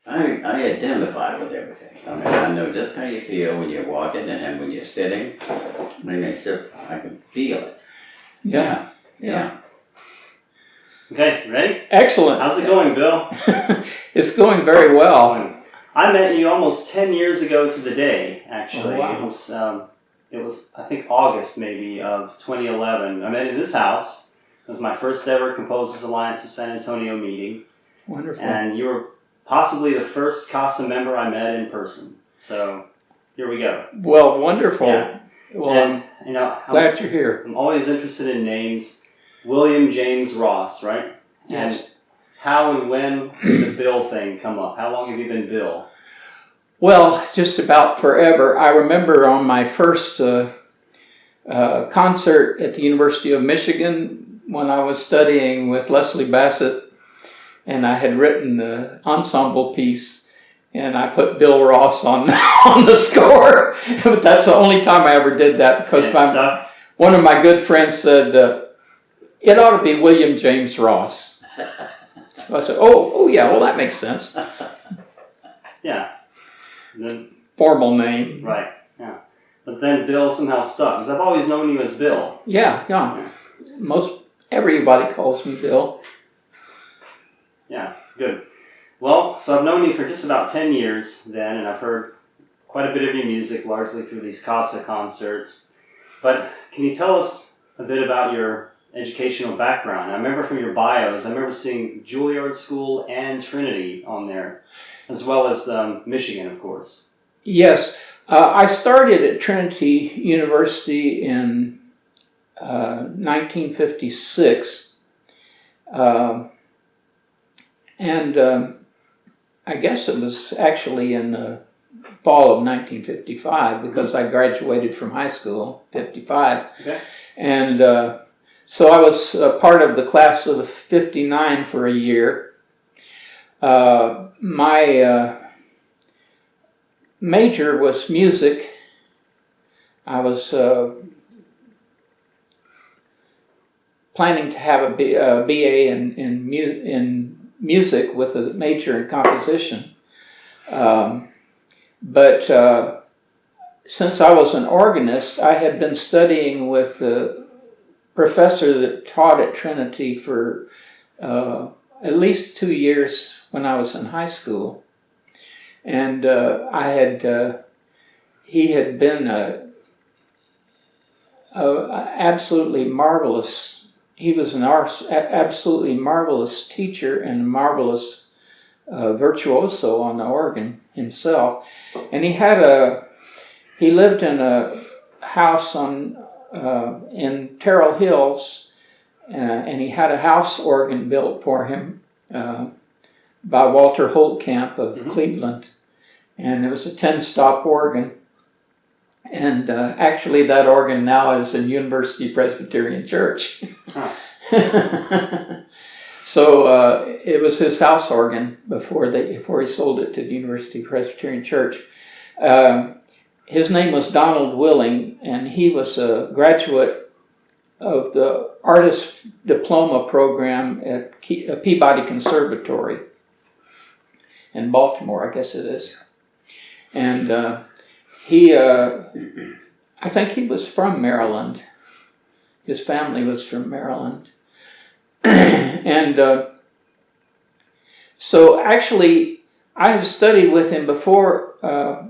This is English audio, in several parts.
I identify with everything. I mean, I know just how you feel when you're walking and then when you're sitting. I mean, it's just, I can feel it. Yeah. Okay, ready? Excellent. How's it going, Bill? It's going very well. I met you almost 10 years ago to the day, actually. Oh, wow. It was, I think, August maybe of 2011. I met in this house. It was my first ever Composers Alliance of San Antonio meeting. Wonderful. And you were possibly the first CASA member I met in person. So here we go. Well, wonderful. Yeah. Well, And, I'm glad you're here. I'm always interested in names. William James Ross, right? Yes. And how and when did the Bill thing come up? How long have you been Bill? Well, just about forever. I remember on my first concert at the University of Michigan when I was studying with Leslie Bassett, and I had written the ensemble piece, and I put Bill Ross on the score. But that's the only time I ever did that, because one of my good friends said, it ought to be William James Ross. So I said, oh yeah, well that makes sense. Yeah. Then, formal name. Right, yeah. But then Bill somehow stuck, because I've always known you as Bill. Yeah. Everybody calls me Bill. Yeah, good. Well, so I've known you for just about 10 years then, and I've heard quite a bit of your music, largely through these CASA concerts. But can you tell us a bit about your educational background? I remember from your bios, I remember seeing Juilliard School and Trinity on there, as well as Michigan, of course. Yes, I started at Trinity University in 1956, and I guess it was actually in the fall of 1955, because I graduated from high school, 55. Okay. And so I was part of the class of 59 for a year. My major was music. I was planning to have a BA in music with a major in composition. But since I was an organist, I had been studying with the professor that taught at Trinity for at least 2 years when I was in high school. And he had been a absolutely marvelous, he was an absolutely marvelous teacher and a marvelous virtuoso on the organ himself. And he lived in a house in Terrell Hills, and he had a house organ built for him by Walter Holtkamp of Cleveland, and it was a 10-stop organ. And actually that organ now is in University Presbyterian Church. So it was his house organ before he sold it to the University Presbyterian Church. His name was Donald Willing, and he was a graduate of the Artist Diploma program at Peabody Conservatory in Baltimore, I guess it is. And I think he was from Maryland. His family was from Maryland. And so actually, I had studied with him before I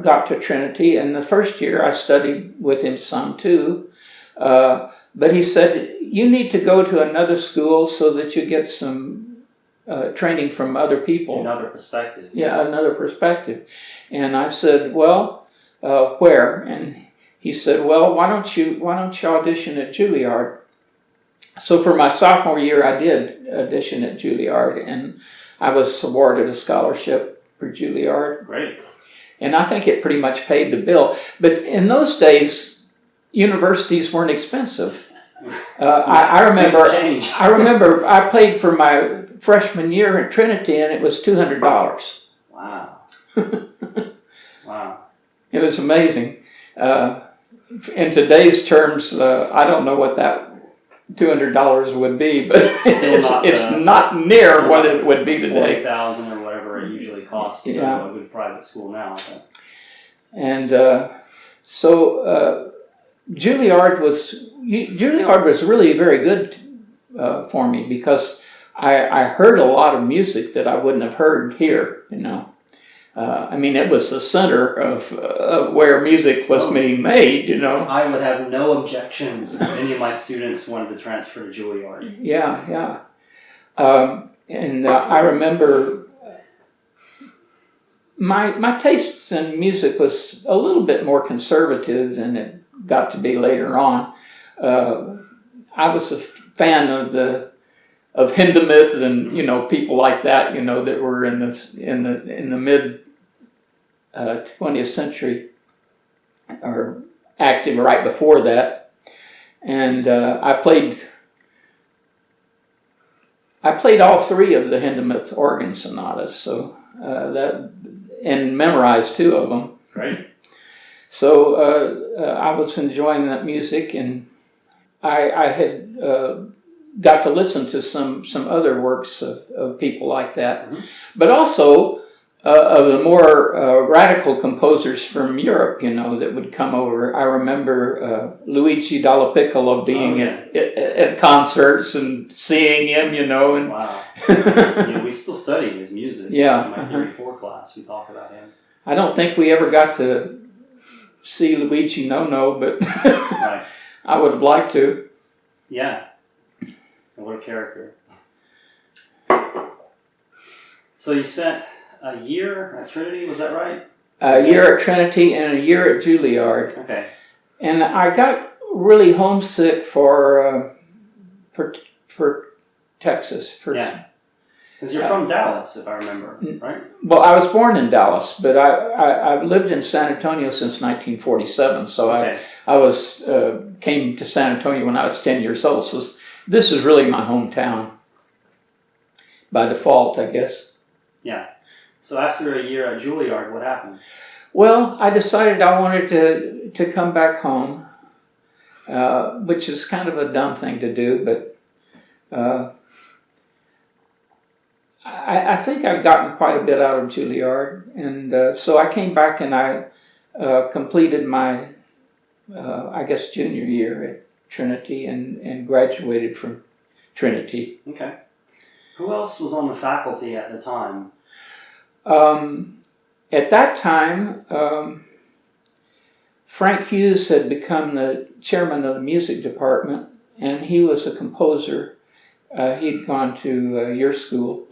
got to Trinity, and the first year I studied with him some too. But he said, you need to go to another school so that you get some training from other people. Another perspective. Yeah, another perspective. And I said, well, where? And he said, well, why don't you audition at Juilliard? So for my sophomore year, I did audition at Juilliard, and I was awarded a scholarship for Juilliard. Great. And I think it pretty much paid the bill. But in those days, universities weren't expensive. I remember I paid for my freshman year at Trinity, and it was $200. Wow. Wow. It was amazing. In today's terms, I don't know what that $200 would be, but not, it's not near what it would be today. $40,000 or whatever it usually costs to go to a good private school now. But. And so Juilliard was really very good for me, because I heard a lot of music that I wouldn't have heard here, you know. I mean, it was the center of where music was being made, you know. I would have no objections if any of my students wanted to transfer to Juilliard. Yeah. And I remember my tastes in music was a little bit more conservative than it got to be later on. I was a fan of Hindemith and, you know, people like that, you know, that were in the mid 20th century, or active right before that. And I played all three of the Hindemith organ sonatas, so and memorized two of them. Right. So I was enjoying that music, and I had got to listen to some other works of people like that, but also of the more radical composers from Europe, you know, that would come over. I remember Luigi Dalla being at concerts and seeing him, you know. And wow. Yeah, we still study his music. Yeah. In my Theory 4 class, we talk about him. I don't think we ever got to see Luigi No, but Right. I would have liked to. Yeah. And what a character. So you spent a year at Trinity, was that right? A year at Trinity and a year at Juilliard. Okay. And I got really homesick for Texas. Yeah. Because you're from Dallas, if I remember, right? Well, I was born in Dallas, but I've lived in San Antonio since 1947. So Okay. I came to San Antonio when I was 10 years old. So this is really my hometown by default, I guess. Yeah. So after a year at Juilliard, what happened? Well, I decided I wanted to come back home, which is kind of a dumb thing to do, but I think I've gotten quite a bit out of Juilliard, and so I came back and I completed my, I guess, junior year at Trinity and graduated from Trinity. Okay. Who else was on the faculty at the time? At that time, Frank Hughes had become the chairman of the music department, and he was a composer. He'd gone to your school,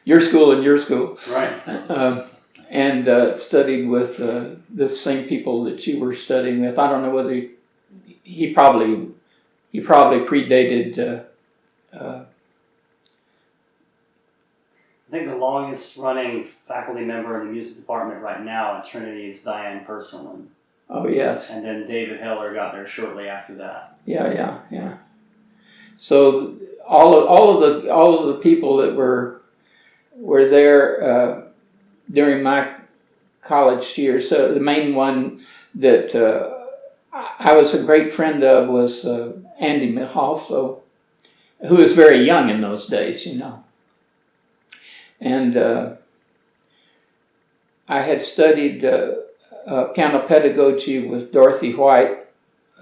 your school. Right. And studied with the same people that you were studying with. I don't know whether he probably predated. I think the longest running faculty member in the music department right now at Trinity is Diane Purslin. Oh yes. And then David Heller got there shortly after that. Yeah. So all of the people that were there during my college years. So the main one that I was a great friend of was Andy Mihalso, who was very young in those days, you know. And I had studied piano pedagogy with Dorothy White,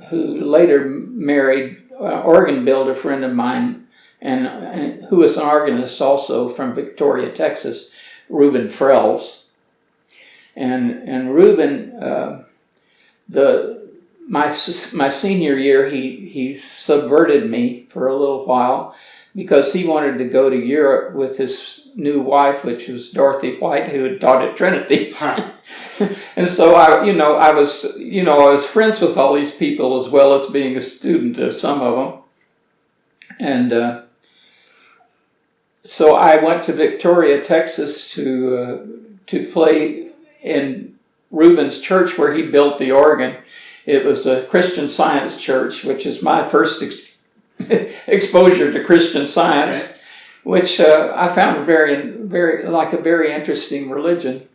who later married an organ builder friend of mine, and who was an organist also from Victoria, Texas, Reuben Frells. And Reuben, my senior year, he subverted me for a little while, because he wanted to go to Europe with his new wife, which was Dorothy White, who had taught at Trinity. And so I was friends with all these people, as well as being a student of some of them. And so I went to Victoria, Texas, to play in Reuben's church, where he built the organ. It was a Christian Science church, which is my first exposure to Christian Science, okay, which I found a very interesting religion,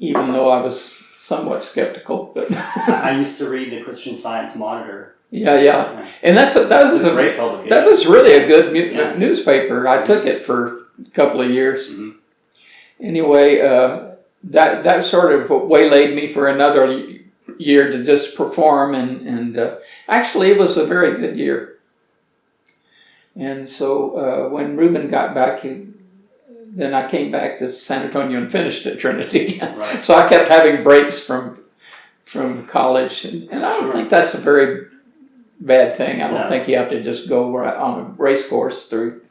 even though I was somewhat skeptical. But I used to read the Christian Science Monitor Yeah. And that was a great publication. That was really a good newspaper. I Mm-hmm. took it for a couple of years. Mm-hmm. Anyway, that sort of waylaid me for another year to just perform, and actually it was a very good year. And so when Reuben got back, then I came back to San Antonio and finished at Trinity again. Right. So I kept having breaks from college, and I don't think that's a very bad thing. I don't think you have to just go on a race course through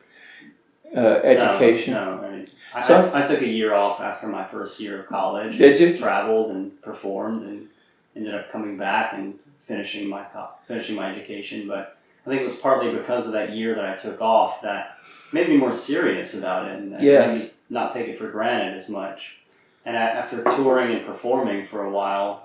education. No. I mean, So- I took a year off after my first year of college. Did you? Traveled and performed and ended up coming back and finishing my education. But I think it was partly because of that year that I took off that made me more serious about it and Yes. made me not take it for granted as much. And after touring and performing for a while,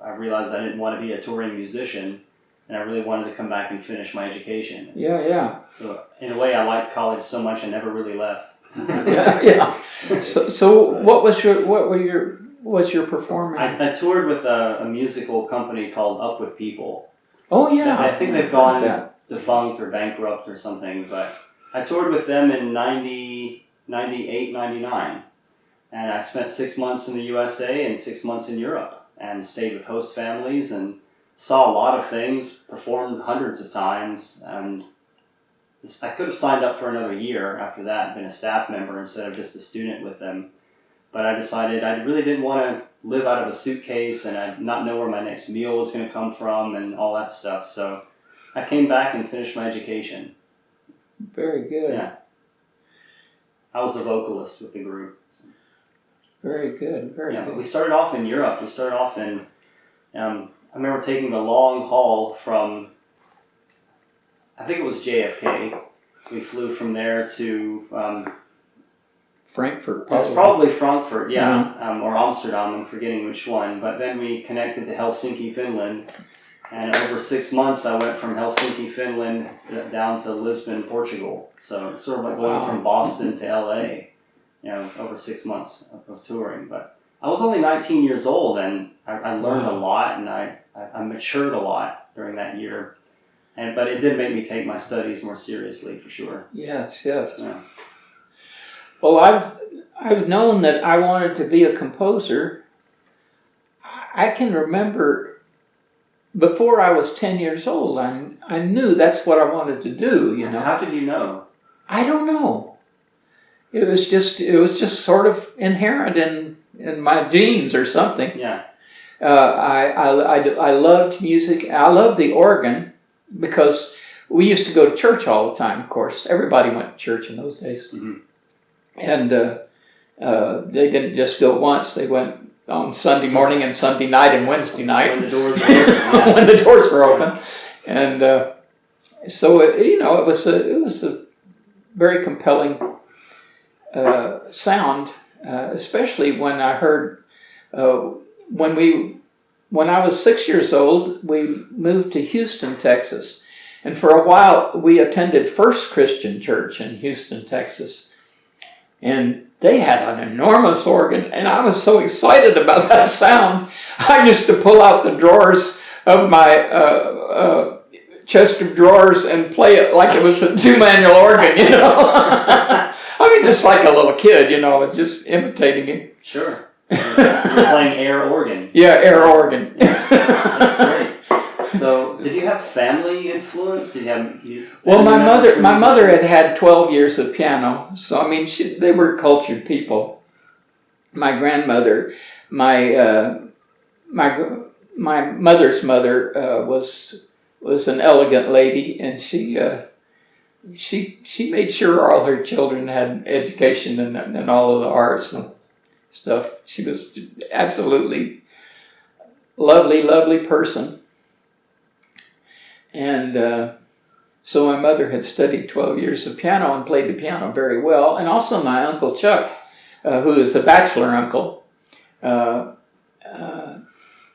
I realized I didn't want to be a touring musician, and I really wanted to come back and finish my education. Yeah. So in a way, I liked college so much I never really left. Yeah. So what was your performance? I toured with a musical company called Up With People. Oh yeah. I think they've gone defunct or bankrupt or something, but I toured with them in 98, 99. And I spent 6 months in the USA and 6 months in Europe and stayed with host families and saw a lot of things, performed hundreds of times, and I could have signed up for another year after that and been a staff member instead of just a student with them. But I decided I really didn't want to live out of a suitcase and I'd not know where my next meal was going to come from and all that stuff. So I came back and finished my education. Very good. Yeah. I was a vocalist with the group. Very good. Very But good. we started off in Europe. We started off in, I remember taking the long haul from, I think it was JFK. We flew from there to Frankfurt. It's probably Frankfurt, or Amsterdam, I'm forgetting which one. But then we connected to Helsinki, Finland. And over 6 months, I went from Helsinki, Finland, down to Lisbon, Portugal. So it's sort of like going from Boston to LA, over 6 months of touring. But I was only 19 years old, and I learned a lot, and I matured a lot during that year. But it did make me take my studies more seriously, for sure. Yes. Yeah. Well, I've known that I wanted to be a composer. I can remember before I was 10 years old, I knew that's what I wanted to do, How did you know? I don't know. It was just sort of inherent in my genes or something. Yeah. I loved music. I loved the organ because we used to go to church all the time, of course. Everybody went to church in those days. Mm-hmm. And they didn't just go once. They went on Sunday morning and Sunday night and Wednesday night. When the doors were open. When the doors were open. And so, it was a very compelling sound, especially when I heard, when I was 6 years old, we moved to Houston, Texas. And for a while, we attended First Christian Church in Houston, Texas. And they had an enormous organ, and I was so excited about that sound. I used to pull out the drawers of my chest of drawers and play it like it was a two-manual organ, I mean, just like a little kid, was just imitating it. Sure. You're playing air organ. Yeah, air organ. That's great. So, did you have family influence? Did you have music? Well, my mother had 12 years of piano, so I mean, they were cultured people. My grandmother, my mother's mother was an elegant lady, and she made sure all her children had education and all of the arts and stuff. She was absolutely lovely person. And so my mother had studied 12 years of piano and played the piano very well. And also my Uncle Chuck, who is a bachelor uncle,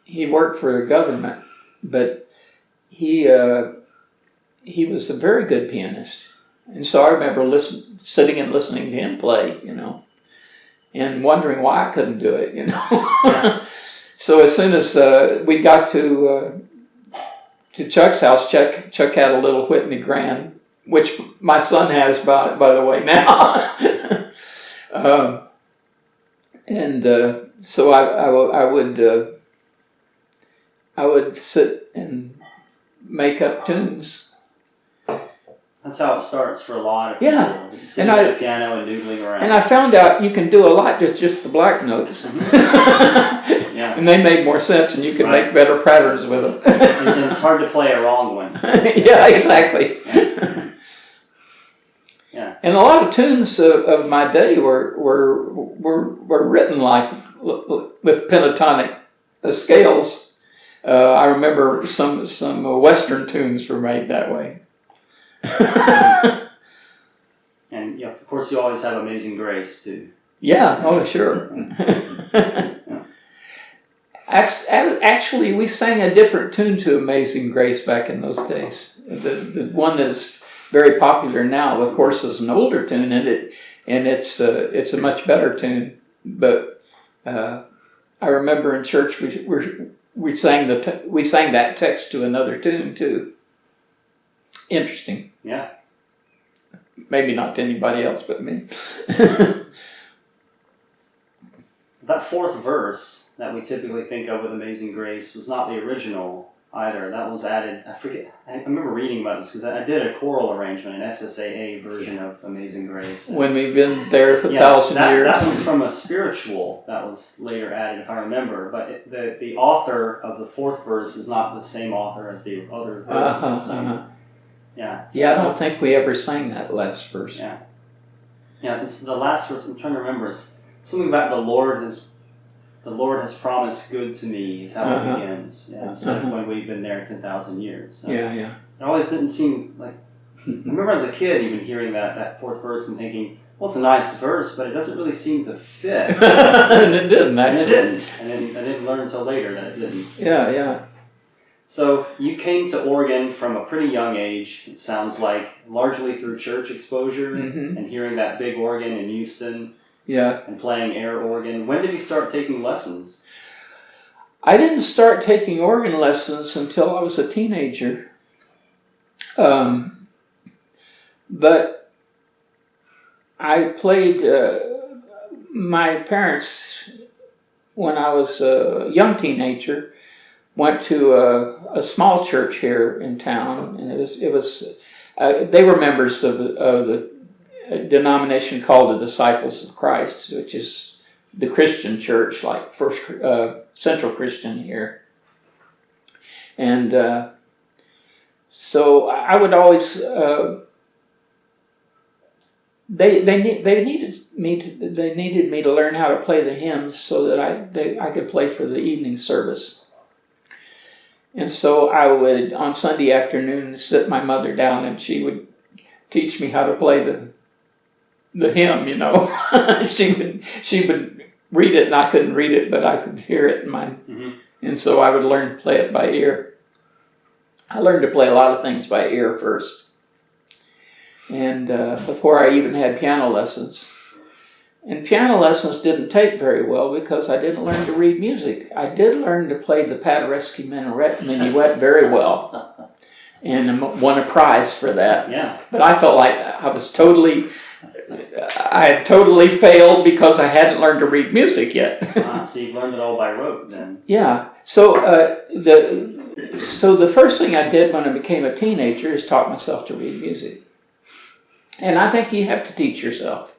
he worked for the government, but he was a very good pianist. And so I remember sitting and listening to him play, and wondering why I couldn't do it, Yeah. So as soon as we got to to Chuck's house. Chuck had a little Whitney Grand, which my son has, by the way, now. So I would sit and make up tunes. That's how it starts for a lot of people. Yeah. Just sitting at the piano and doodling around. And I found out you can do a lot with just the black notes. Yeah. And they made more sense, and you can make better patterns with them. And it's hard to play a wrong one. Yeah, exactly. Yeah. And a lot of tunes of my day were written like with pentatonic scales. I remember some Western tunes were made that way. And of course, you always have Amazing Grace too. Yeah. Oh, sure. Actually, we sang a different tune to Amazing Grace back in those days. The one that is very popular now, of course, is an older tune, and it's a much better tune. But I remember in church we sang that text to another tune too. Interesting. Yeah. Maybe not to anybody else but me. That fourth verse that we typically think of with Amazing Grace was not the original either. That was added. I remember reading about this because I did a choral arrangement, an SSAA version of Amazing Grace. When we've been there for 1,000 years. That was from a spiritual that was later added, if I remember. But the author of the fourth verse is not the same author as the other verses. Yeah. Yeah, I don't think we ever sang that last verse. Yeah. Yeah, it's the last verse. I'm trying to remember. It's something about the Lord has promised good to me is how it begins. Yeah, instead of when we've been there 10,000 years. So Yeah. It always didn't seem like. I remember as a kid even hearing that fourth verse and thinking, well, it's a nice verse, but it doesn't really seem to fit. And it didn't, actually. And it didn't. And then I didn't learn until later that it didn't. Yeah. So you came to Oregon from a pretty young age, it sounds like, largely through church exposure and hearing that big organ in Houston. Yeah. And playing air organ. When did you start taking lessons? I didn't start taking organ lessons until I was a teenager. But I played, my parents, when I was a young teenager, went to a small church here in town, and they were members of the denomination called the Disciples of Christ, which is the Christian church, like First Central Christian here. And so I would always they needed me to learn how to play the hymns so that I could play for the evening service. And so I would, on Sunday afternoon, sit my mother down, and she would teach me how to play the hymn. She would read it, and I couldn't read it, but I could hear it in mine. And so I would learn to play it by ear. I learned to play a lot of things by ear first, and before I even had piano lessons. And piano lessons didn't take very well because I didn't learn to read music. I did learn to play the Paderewski Minuet very well, and won a prize for that. Yeah. But I felt like I had totally failed because I hadn't learned to read music yet. So you've learned it all by rote then. Yeah. So the first thing I did when I became a teenager is taught myself to read music. And I think you have to teach yourself.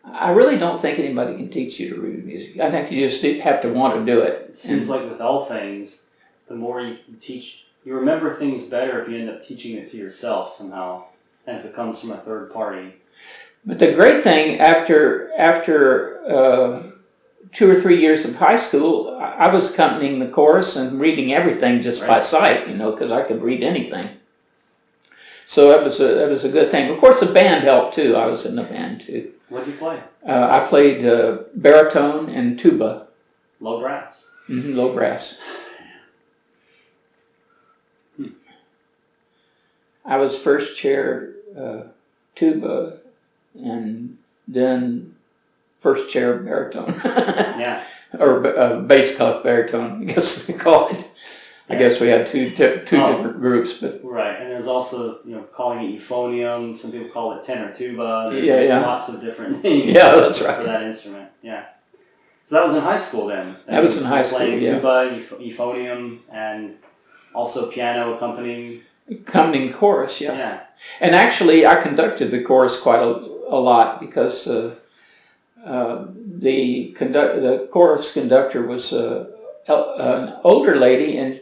I really don't think anybody can teach you to read music. I think you just have to want to do it. It seems like with all things, the more you teach, you remember things better if you end up teaching it to yourself somehow, and if it comes from a third party. But the great thing, after 2 or 3 years of high school, I was accompanying the chorus and reading everything just by sight, because I could read anything. So that was a good thing. Of course, the band helped too. I was in the band too. What did you play? I played baritone and tuba. Low brass. Low brass. I was first chair tuba, and then first chair baritone. Yeah. Or bass clef baritone, I guess they call it. I guess we had two different groups, but Right, and there's also, calling it euphonium. Some people call it tenor tuba. Yeah, There's yeah. lots of different names Yeah, that's for right. that instrument. Yeah. So that was in high school then? That was in high school, Playing yeah. tuba, euphonium, and also piano accompanying. Accompanying chorus, yeah. Yeah. And actually, I conducted the chorus quite a lot because the chorus conductor was an older lady, and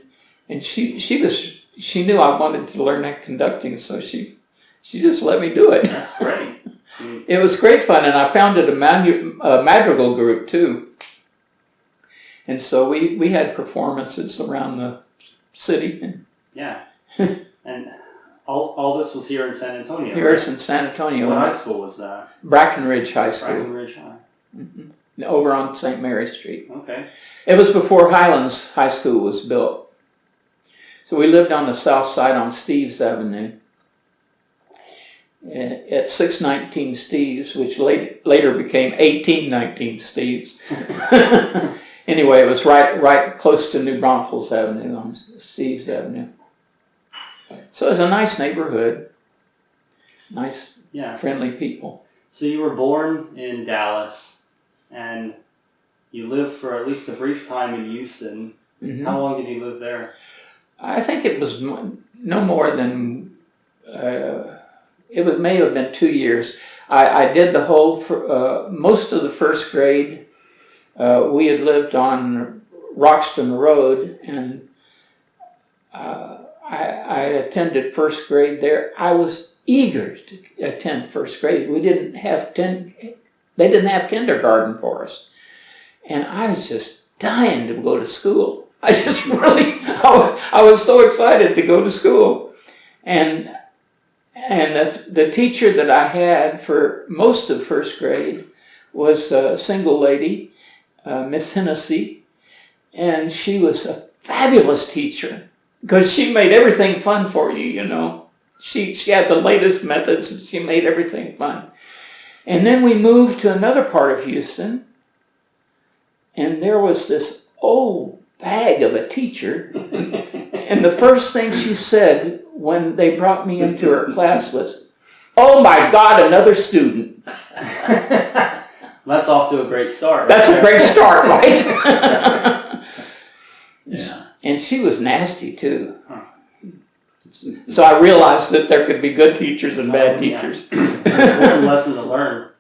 she knew I wanted to learn that conducting, so she just let me do it. That's great. It was great fun, and I founded a madrigal group too. And so we had performances around the city. And Yeah. And all this was here in San Antonio. here in San Antonio. What high school was that? Brackenridge High School. Breckenridge High. Mm-hmm. Over on St. Mary Street. Okay. It was before Highlands High School was built. So we lived on the south side on Steves Avenue at 619 Steves, which later became 1819 Steves. Anyway, it was right close to New Braunfels Avenue on Steves Avenue. So it was a nice neighborhood, nice, friendly people. So you were born in Dallas, and you lived for at least a brief time in Houston. Mm-hmm. How long did you live there? I think it was no more than, may have been 2 years. I did the whole, most of the first grade. We had lived on Roxton Road, and I attended first grade there. I was eager to attend first grade. They didn't have kindergarten for us. And I was just dying to go to school. I was so excited to go to school. And the teacher that I had for most of first grade was a single lady, Miss Hennessy, and she was a fabulous teacher because she made everything fun for you, She had the latest methods, and she made everything fun. And then we moved to another part of Houston, and there was this old bag of a teacher, and the first thing she said when they brought me into her class was, "Oh my God, another student." That's off to a great start. That's a great start, right? Yeah. And she was nasty too. So I realized that there could be good teachers and bad teachers. Important lesson to learn.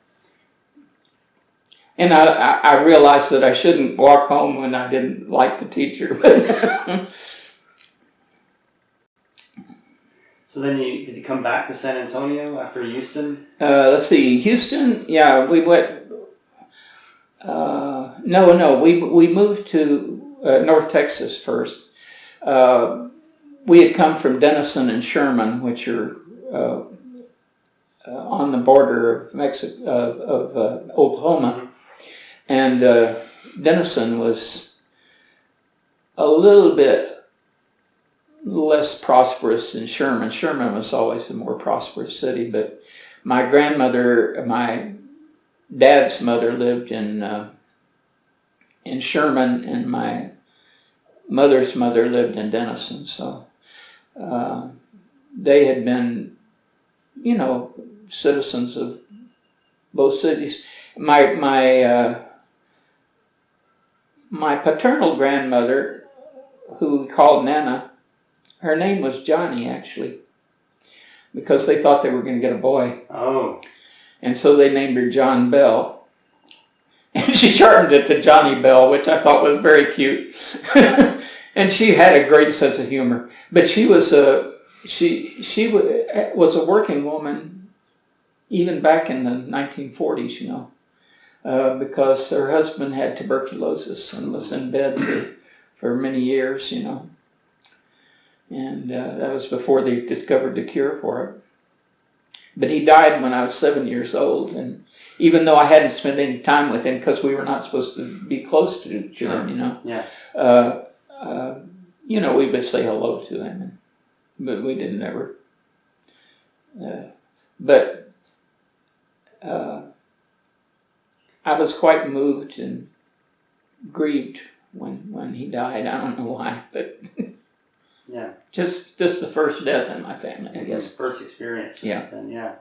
And I realized that I shouldn't walk home when I didn't like the teacher. So then did you come back to San Antonio after Houston? Let's see, Houston. Yeah, we went. No. We moved to North Texas first. We had come from Denison and Sherman, which are on the border of Mexico, of Oklahoma. Mm-hmm. And Denison was a little bit less prosperous than Sherman. Sherman was always a more prosperous city, but my dad's mother lived in Sherman, and my mother's mother lived in Denison. So they had been, citizens of both cities. My paternal grandmother, who we called Nana, her name was Johnny, actually, because they thought they were going to get a boy. Oh. And so they named her John Bell. And she shortened it to Johnny Bell, which I thought was very cute. And she had a great sense of humor. But she was a working woman even back in the 1940s, because her husband had tuberculosis and was in bed for many years, And that was before they discovered the cure for it. But he died when I was 7 years old, and even though I hadn't spent any time with him because we were not supposed to be close to him, Yeah. We would say hello to him, but we didn't ever. I was quite moved and grieved when he died. I don't know why, but Yeah. Just the first death in my family, I guess. First experience. Yeah. And yeah.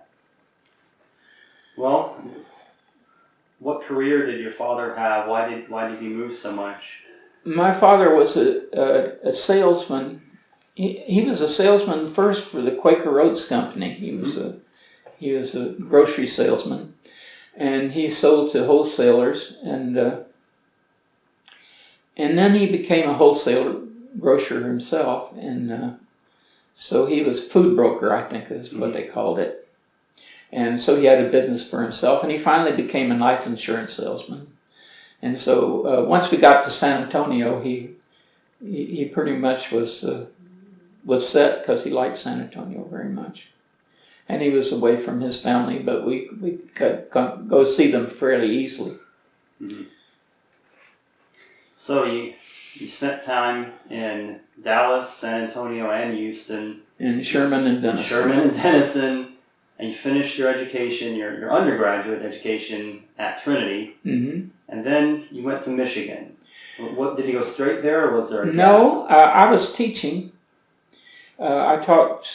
Well, what career did your father have? Why did he move so much? My father was a salesman. He was a salesman first for the Quaker Oats Company. He was a grocery salesman, and he sold to wholesalers, and then he became a wholesale grocer himself, and so he was a food broker, I think is what they called it. And so he had a business for himself, and he finally became a life insurance salesman. And so once we got to San Antonio, he pretty much was set because he liked San Antonio very much. And he was away from his family, but we could go see them fairly easily. Mm-hmm. So you spent time in Dallas, San Antonio, and Houston. In Sherman and Denison. And you finished your education, your undergraduate education at Trinity. Mm-hmm. And then you went to Michigan. What, did you go straight there, or was there a gap? No, I was teaching. I taught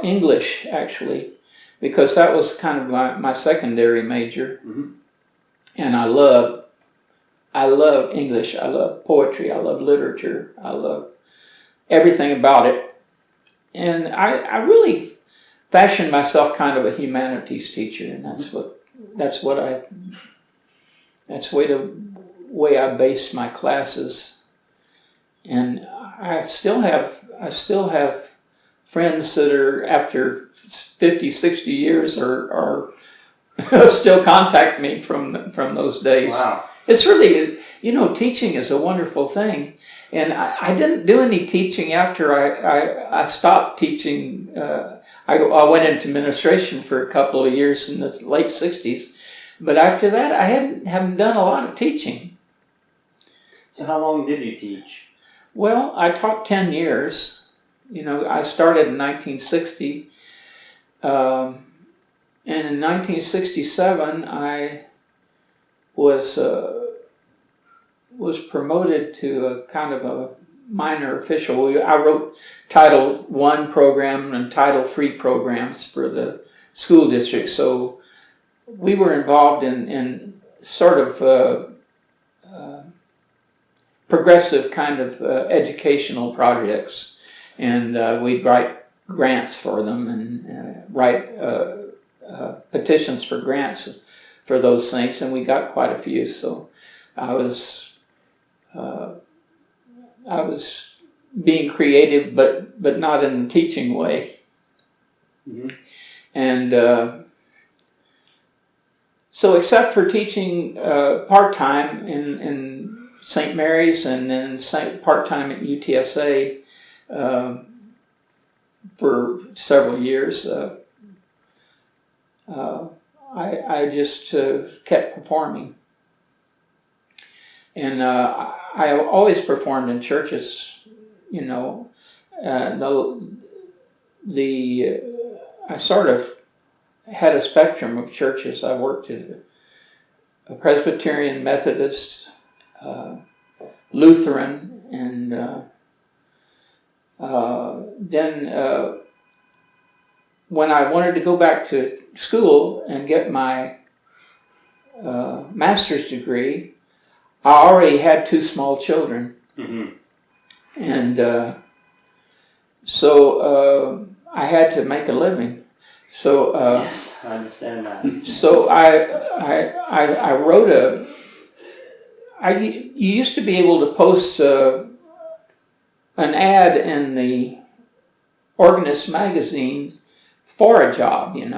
English, actually, because that was kind of my secondary major. Mm-hmm. And I love English. I love poetry. I love literature. I love everything about it. And I really fashioned myself kind of a humanities teacher, and that's the way I base my classes. And I still have friends that are after 50, 60 years are still contact me from those days. Wow. It's really, teaching is a wonderful thing. And I didn't do any teaching after I stopped teaching. I went into administration for a couple of years in the late 60s. But after that, I haven't done a lot of teaching. So how long did you teach? Well, I taught 10 years. I started in 1960. And in 1967, I was promoted to a kind of a minor official. I wrote Title I program and Title III programs for the school district. So we were involved in sort of progressive kind of educational projects. And we'd write grants for them and write petitions for grants for those things. And we got quite a few. So I was being creative, but not in a teaching way. Mm-hmm. And so except for teaching part-time in St. Mary's and then part-time at UTSA for several years, I just kept performing. And I always performed in churches, I sort of had a spectrum of churches. I worked at a Presbyterian, Methodist, Lutheran, and then when I wanted to go back to school and get my master's degree, I already had 2 small children. Mm-hmm. And so I had to make a living. So yes, I understand that. So I wrote you used to be able to post an ad in the Organist magazine for a job, and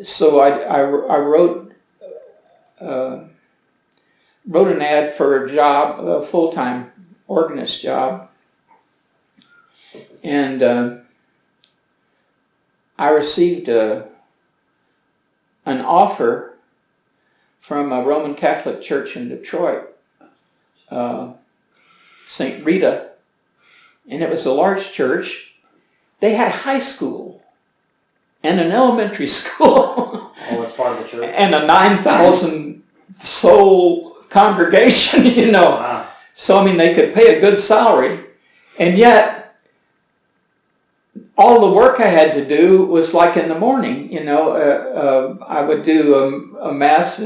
so I wrote an ad for a job, a full-time organist job, and I received an offer from a Roman Catholic church in Detroit, St. Rita, and it was a large church. They had a high school and an elementary school. Oh, that's part of the church. And a 9,000 soul congregation, Wow. So, they could pay a good salary. And yet, all the work I had to do was like in the morning. I would do a mass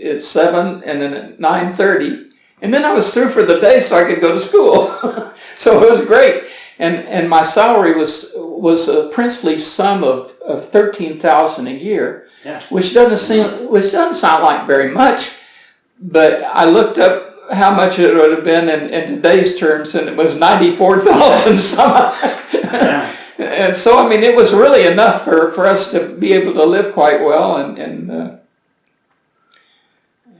at 7 and then at 9:30, and then I was through for the day, so I could go to school. So it was great. And my salary was a princely sum of $13,000 a year, Yeah. which doesn't sound like very much, but I looked up how much it would have been in today's terms, and it was 94,000 some. Yeah. And so, I mean, it was really enough for us to be able to live quite well, and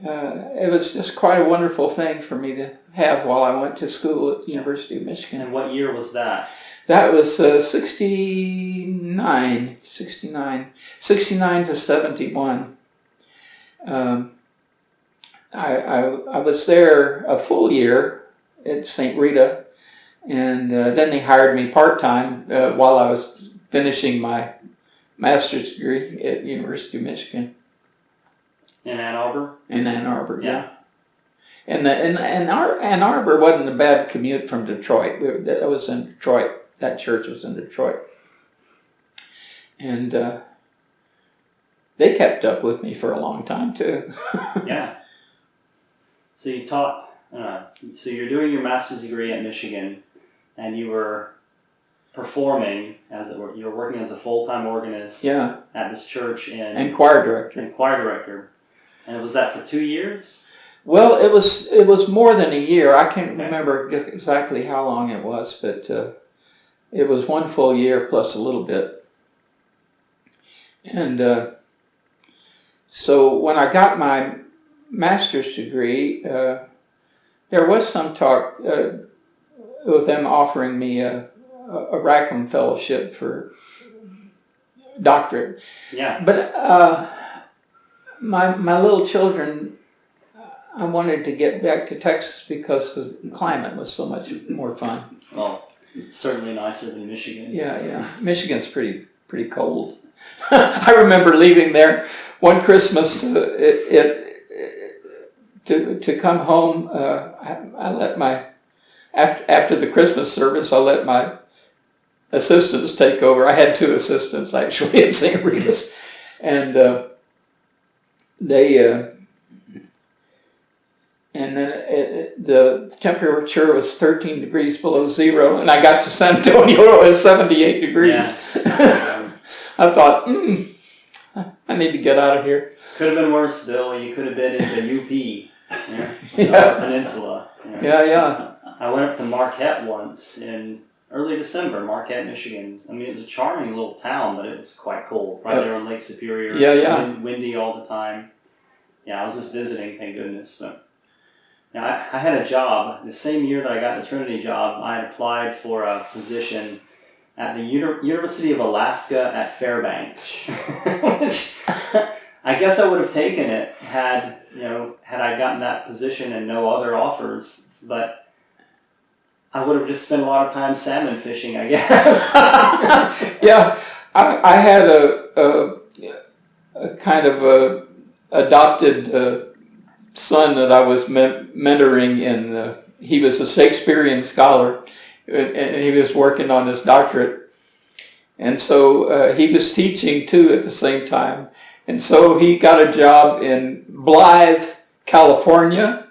it was just quite a wonderful thing for me to have while I went to school at the University of Michigan. And what year was that? That was 69 to 71. I was there a full year at St. Rita, and then they hired me part-time while I was finishing my master's degree at the University of Michigan. In Ann Arbor? In Ann Arbor, yeah. And Ann Arbor wasn't a bad commute from Detroit. I was in Detroit. That church was in Detroit. And they kept up with me for a long time, too. Yeah. So you taught, so you're doing your master's degree at Michigan, and you were performing, as it were, you were working as a full-time organist at this church and choir director. And choir director. And was that for 2 years? Well, it was more than a year. I can't remember exactly how long it was, but it was 1 full year plus a little bit. And so when I got my master's degree, there was some talk of them offering me a Rackham Fellowship for doctorate. Yeah. But my little children, I wanted to get back to Texas because the climate was so much more fun. Well, it's certainly nicer than Michigan. Yeah. Michigan's pretty cold. I remember leaving there one Christmas to come home. I let after the Christmas service, I let my assistants take over. I had 2 assistants actually at St. Rita's, and and then the temperature was 13 degrees below zero, and I got to San Antonio, it was 78 degrees. Yeah. I thought, I need to get out of here. Could have been worse, Bill. You could have been in the UP, Peninsula. Yeah. I went up to Marquette once in early December, Marquette, Michigan. I mean, it was a charming little town, but it was quite cold. Right there on Lake Superior. Windy all the time. Yeah, I was just visiting, thank goodness. But now, I had a job. The same year that I got the Trinity job, I had applied for a position at the University of Alaska at Fairbanks, which I guess I would have taken it had I gotten that position and no other offers, but I would have just spent a lot of time salmon fishing, I guess. Yeah, I had a kind of a adopted son that I was mentoring, and he was a Shakespearean scholar, and he was working on his doctorate, and so he was teaching too at the same time, and so he got a job in Blythe, California,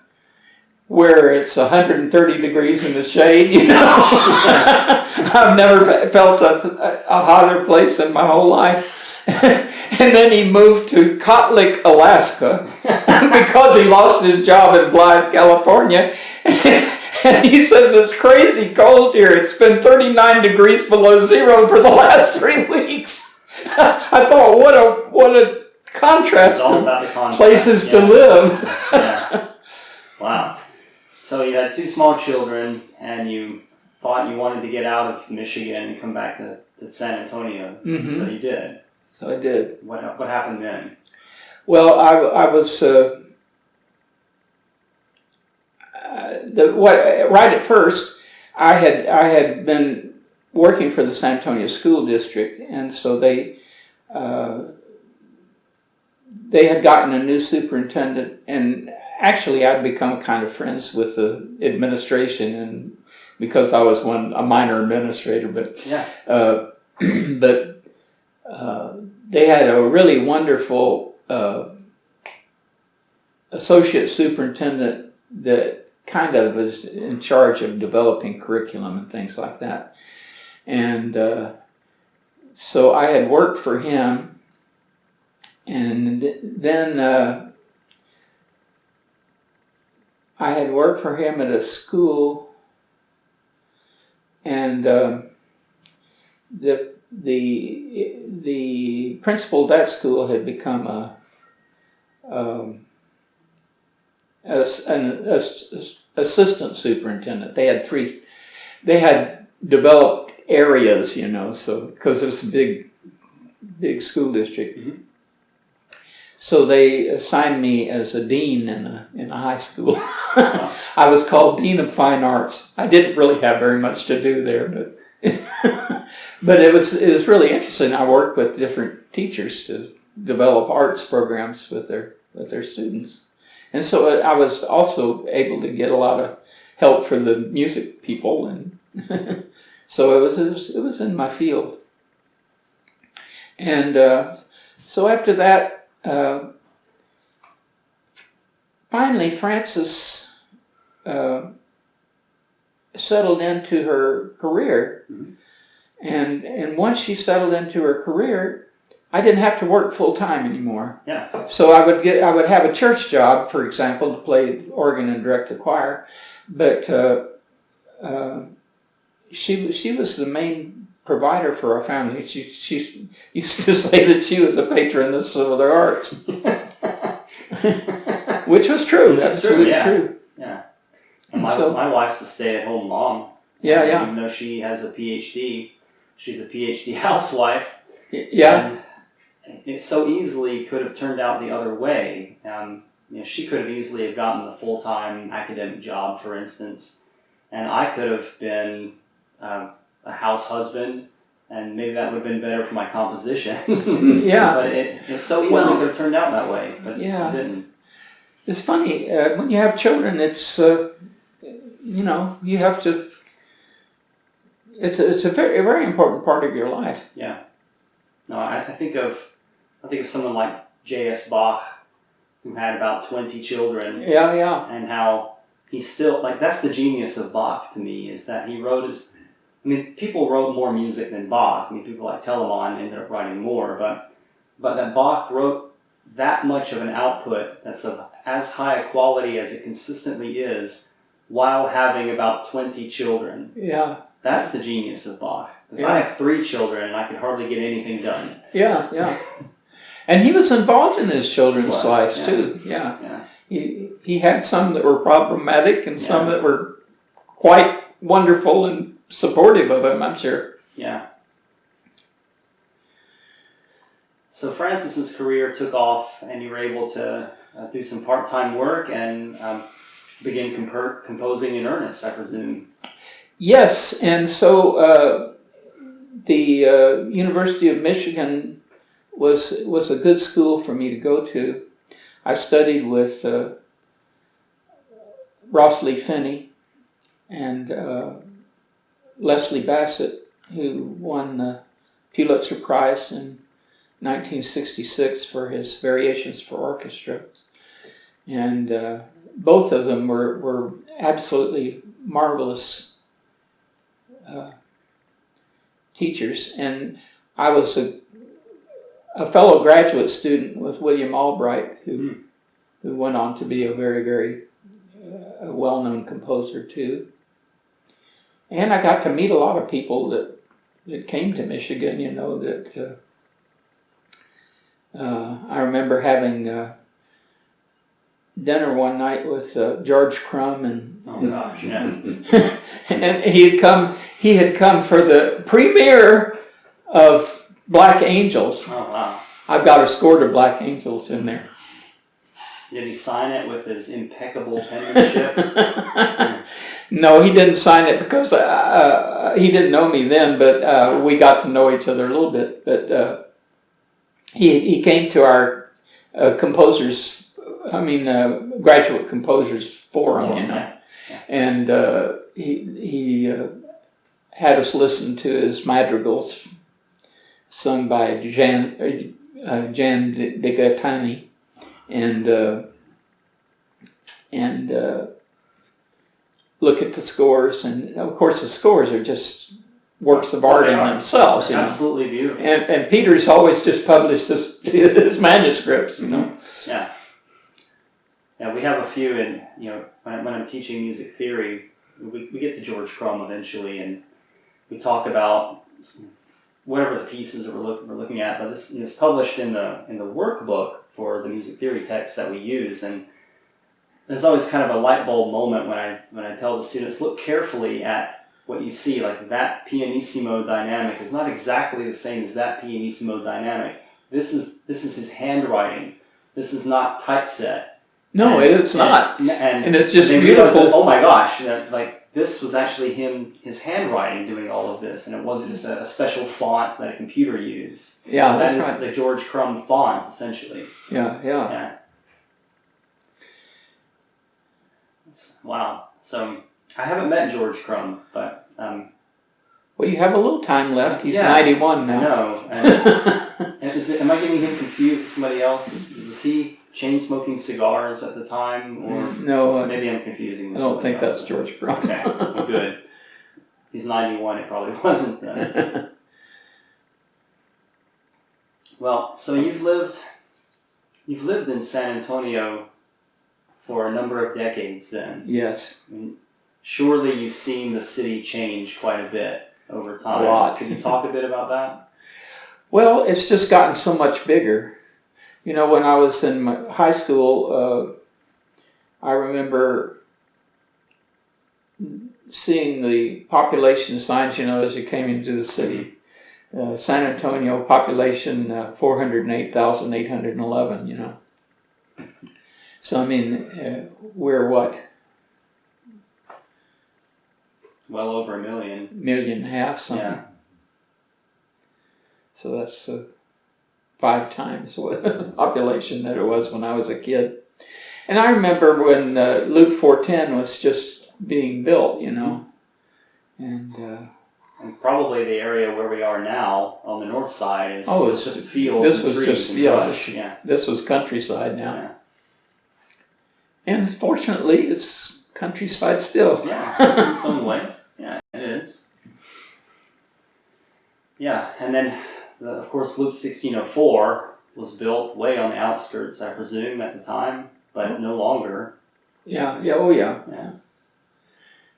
where it's 130 degrees in the shade. I've never felt a hotter place in my whole life. And then he moved to Kotlik, Alaska, because he lost his job in Blythe, California. And he says it's crazy cold here. It's been 39 degrees below zero for the last 3 weeks. I thought, what a contrast. It's all about the contrast. Places to live. Yeah. Wow. So you had 2 small children, and you thought you wanted to get out of Michigan and come back to San Antonio. Mm-hmm. So you did. So I did. What happened then? Well, I was right at first. I had been working for the San Antonio School District, and so they had gotten a new superintendent, and actually I'd become kind of friends with the administration, and because I was a minor administrator, but Yeah. but they had a really wonderful associate superintendent that kind of was in charge of developing curriculum and things like that. And so I had worked for him, and then I had worked for him at a school, and the principal of that school had become an assistant superintendent. They had developed areas, so because it was a big school district. Mm-hmm. So they assigned me as a dean in a high school. I was called Dean of Fine Arts. I didn't really have very much to do there, but but it was really interesting. I worked with different teachers to develop arts programs with their students, and so I was also able to get a lot of help for the music people, and so it was in my field. And so after that. Finally, Frances settled into her career, mm-hmm. and once she settled into her career, I didn't have to work full time anymore. Yeah. So I would have a church job, for example, to play organ and direct the choir, but she was the main provider for our family. She used to say that she was a patroness of the arts, which was true. That's true. Yeah. And my wife's a stay-at-home mom. Yeah. Even though she has a PhD, she's a PhD housewife. Yeah. And it so easily could have turned out the other way. She could have easily have gotten a full-time academic job, for instance, and I could have been a house husband, and maybe that would have been better for my composition. Yeah. But it so easily could have turned out that way, but it didn't. It's funny, when you have children, it's, you have to, it's a very, very important part of your life. Yeah. No, I think of someone like J.S. Bach, who had about 20 children. Yeah. And how he still, that's the genius of Bach to me, is that he wrote people wrote more music than Bach. People like Telemann ended up writing more, but that Bach wrote that much of an output that's of as high a quality as it consistently is, while having about 20 children. Yeah. That's the genius of Bach. Because I have 3 children and I could hardly get anything done. Yeah. And he was involved in his children's lives too. Yeah. He had some that were problematic and some that were quite wonderful and supportive of him, I'm sure. Yeah. So Frances's career took off, and you were able to do some part-time work and begin composing in earnest, I presume. Yes, and so the University of Michigan was a good school for me to go to. I studied with Rossley Finney and Leslie Bassett, who won the Pulitzer Prize in 1966 for his Variations for Orchestra. And both of them were absolutely marvelous teachers. And I was a fellow graduate student with William Albright, who went on to be a very, very well-known composer too. And I got to meet a lot of people that came to Michigan, that I remember having dinner one night with George Crumb and and he had come for the premiere of Black Angels. Oh wow. I've got a score to Black Angels in there. Did he sign it with his impeccable penmanship? No, he didn't sign it because he didn't know me then, but we got to know each other a little bit. But he came to our graduate composers forum, And he had us listen to his madrigals sung by Jan de Gattani, and look at the scores. And of course, the scores are just works of art in themselves. Absolutely beautiful. And Peter's always just published his manuscripts. Yeah. Yeah, we have a few, and when I'm teaching music theory, we get to George Crumb eventually, and we talk about whatever the pieces that we're looking at. But this is published in the workbook for the music theory text that we use, and there's always kind of a light bulb moment when I tell the students, look carefully at what you see, like that pianissimo dynamic is not exactly the same as that pianissimo dynamic. This is his handwriting. This is not typeset. No, it's not. And it's just beautiful. That, oh my gosh, this was actually his handwriting doing all of this, and it wasn't just a special font that a computer used. Yeah, that is right. The George Crumb font, essentially. Yeah. Wow. So I haven't met George Crumb, but well, you have a little time left. He's 91 now. I know. Am I getting him confused with somebody else? Was he chain smoking cigars at the time, or no? Maybe I'm confusing. I don't think that's George Crumb. Okay, well, good. He's 91. It probably wasn't. Well, so you've lived in San Antonio for a number of decades, then. Yes. I mean, surely you've seen the city change quite a bit over time. A lot. Can you talk a bit about that? Well, it's just gotten so much bigger. When I was in high school, I remember seeing the population signs, as you came into the city. San Antonio population 408,811, So, I mean, we're what? Well over 1 million. 1.5 million, something. Yeah. So that's 5 times the population that it was when I was a kid. And I remember when Loop 410 was just being built, and probably the area where we are now on the north side is it's just fields this and was trees just and brush. this was countryside now. Yeah. And fortunately, it's countryside still. Yeah, in some way. Yeah, it is. Yeah, and then, of course, Loop 1604 was built way on the outskirts, I presume, at the time, but no longer. Yeah.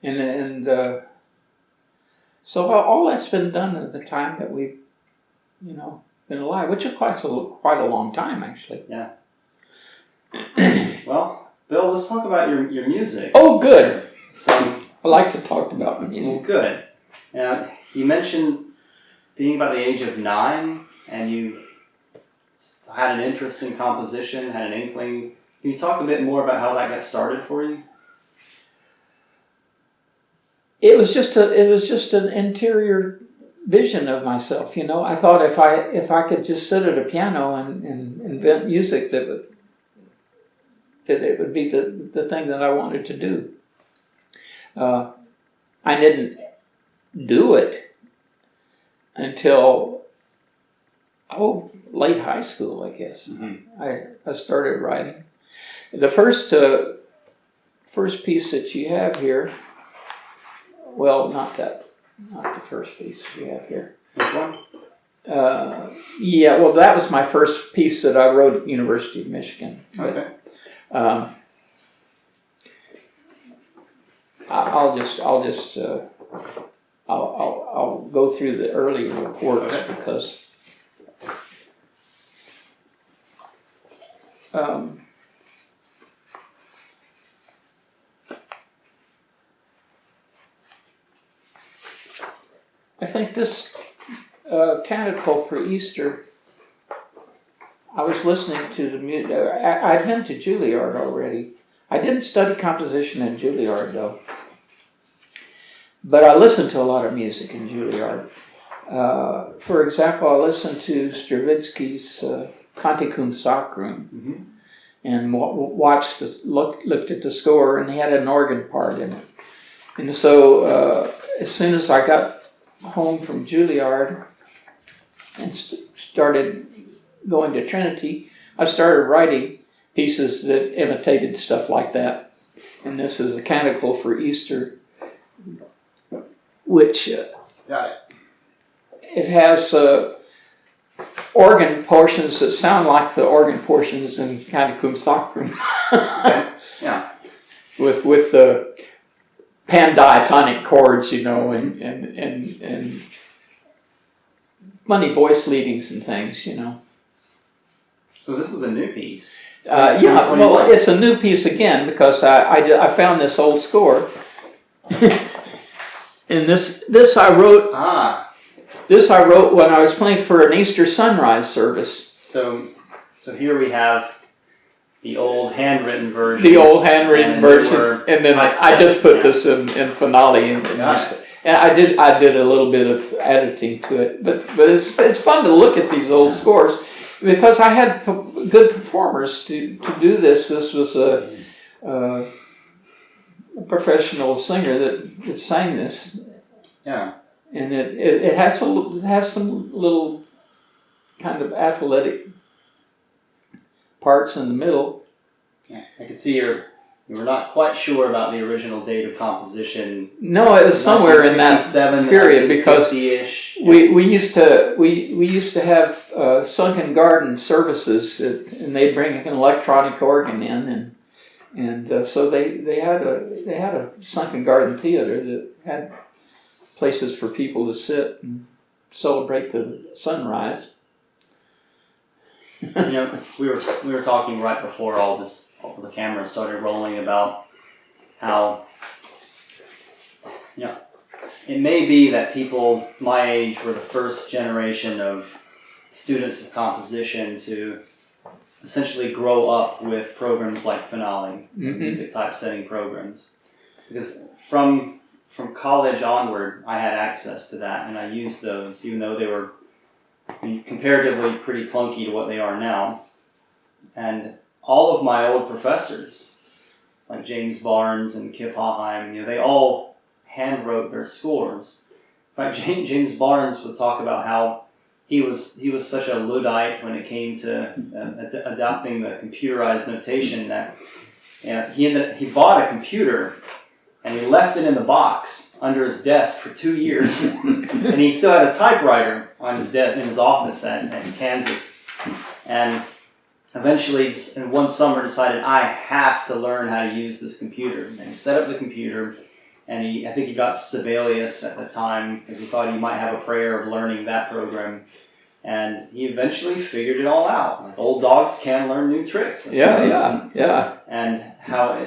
And so all that's been done at the time that we've, been alive, which is quite a long time, actually. Yeah. Well, Bill, let's talk about your music. Oh, good. So, I like to talk about the music. Well, good. Now, you mentioned being about the age of 9, and you had an interest in composition, had an inkling. Can you talk a bit more about how that got started for you? It was just an interior vision of myself. I thought if I could just sit at a piano and invent music, that it would be the thing that I wanted to do. I didn't do it until late high school, I guess. Mm-hmm. I started writing. The first piece that you have here. Well, not the first piece you have here. Which one? Yeah, well, that was my first piece that I wrote at University of Michigan. Okay. I'll go through the earlier reports because I think this canticle for Easter, I was listening to the music. I'd been to Juilliard already. I didn't study composition in Juilliard, though. But I listened to a lot of music in Juilliard. For example, I listened to Stravinsky's Canticum Sacrum. Mm-hmm. and looked at the score, and he had an organ part in it. And so as soon as I got home from Juilliard and started going to Trinity, I started writing pieces that imitated stuff like that. And this is a canticle for Easter, which Got it. it has organ portions that sound like the organ portions in Canticum Sacrum. Yeah. with the pandiatonic chords, and funny voice leadings and things, So this is a new piece. Yeah, well, it's a new piece again because I found this old score, and this I wrote. This I wrote when I was playing for an Easter sunrise service. So here we have the old handwritten version. And then I just put this in finale, and I did a little bit of editing to it. But it's fun to look at these old scores because I had good performers to do this. This was a professional singer that sang this. Yeah. And it has some little kind of athletic parts in the middle. Yeah, I could see you were not quite sure about the original date of composition. No, it was somewhere in that period because we used to have sunken garden services, and they'd bring an electronic organ in, and so they had a sunken garden theater that had places for people to sit and celebrate the sunrise. We were talking right before all the cameras started rolling about how it may be that people my age were the first generation of students of composition to essentially grow up with programs like Finale, music typesetting programs, because from college onward, I had access to that, and I used those, even though they were comparatively pretty clunky to what they are now. And all of my old professors, like James Barnes and Kip Haheim, they all hand wrote their scores. In fact, James Barnes would talk about how he was such a Luddite when it came to adopting the computerized notation that he bought a computer. And he left it in the box under his desk for 2 years. And he still had a typewriter on his desk in his office at Kansas. And eventually, in one summer, decided, I have to learn how to use this computer. And he set up the computer, and I think he got Sibelius at the time, because he thought he might have a prayer of learning that program. And he eventually figured it all out. Like old dogs can learn new tricks. Yeah. And how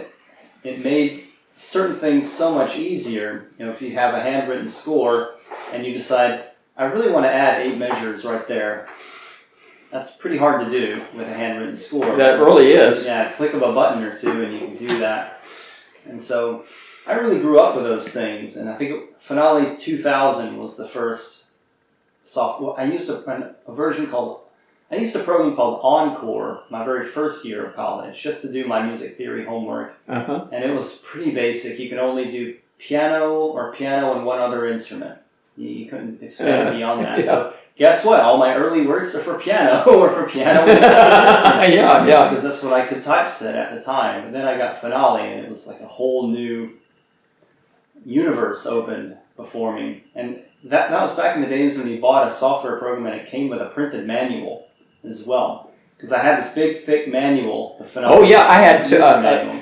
it made certain things so much easier. If you have a handwritten score and you decide, I really want to add 8 measures right there. That's pretty hard to do with a handwritten score. That really is. Yeah, click of a button or two and you can do that. And so I really grew up with those things. And I think Finale 2000 was the first software. I used I used a program called Encore my very first year of college, just to do my music theory homework. And it was pretty basic. You could only do piano and one other instrument. You couldn't expand beyond that. Yeah. So guess what? All my early works are for piano or for piano and another instrument. Yeah. Because that's what I could typeset at the time. And then I got Finale, and it was like a whole new universe opened before me. And that was back in the days when you bought a software program and it came with a printed manual as well, because I had this big, thick manual. I had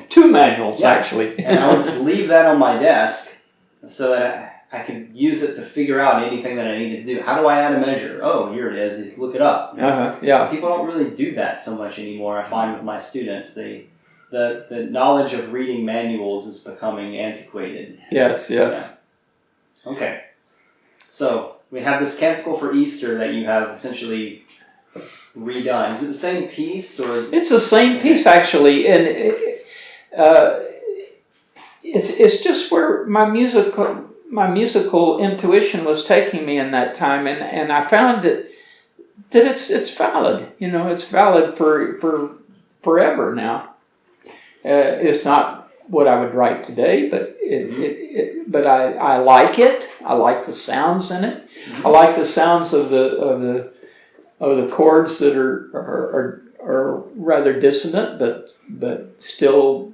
2 manuals actually, and I would just leave that on my desk so that I could use it to figure out anything that I needed to do. How do I add a measure? Oh, here it is. Look it up. People don't really do that so much anymore. I find with my students, the knowledge of reading manuals is becoming antiquated. Yes. Yeah. Okay, so we have this canticle for Easter that you have essentially redone. Is it the same piece, or is it's the same piece actually, and it's just where my musical intuition was taking me in that time, and I found that it's valid. It's valid for forever now. It's not what I would write today, but but I like it. I like the sounds in it. I like the sounds of the chords that are rather dissonant, but still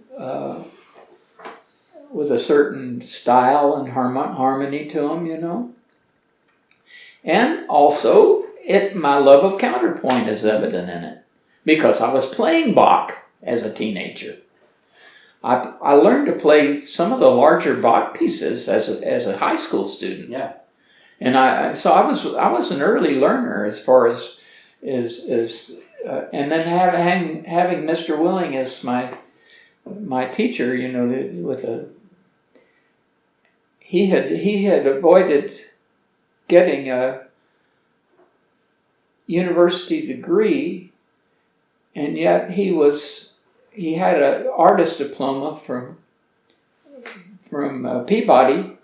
with a certain style and harmony to them, you know. And also, my love of counterpoint is evident in it, because I was playing Bach as a teenager. I learned to play some of the larger Bach pieces as a high school student. Yeah. And I was an early learner as far as and then having Mr. Willing as my teacher, you know, he had avoided getting a university degree, and yet he had an artist diploma from Peabody,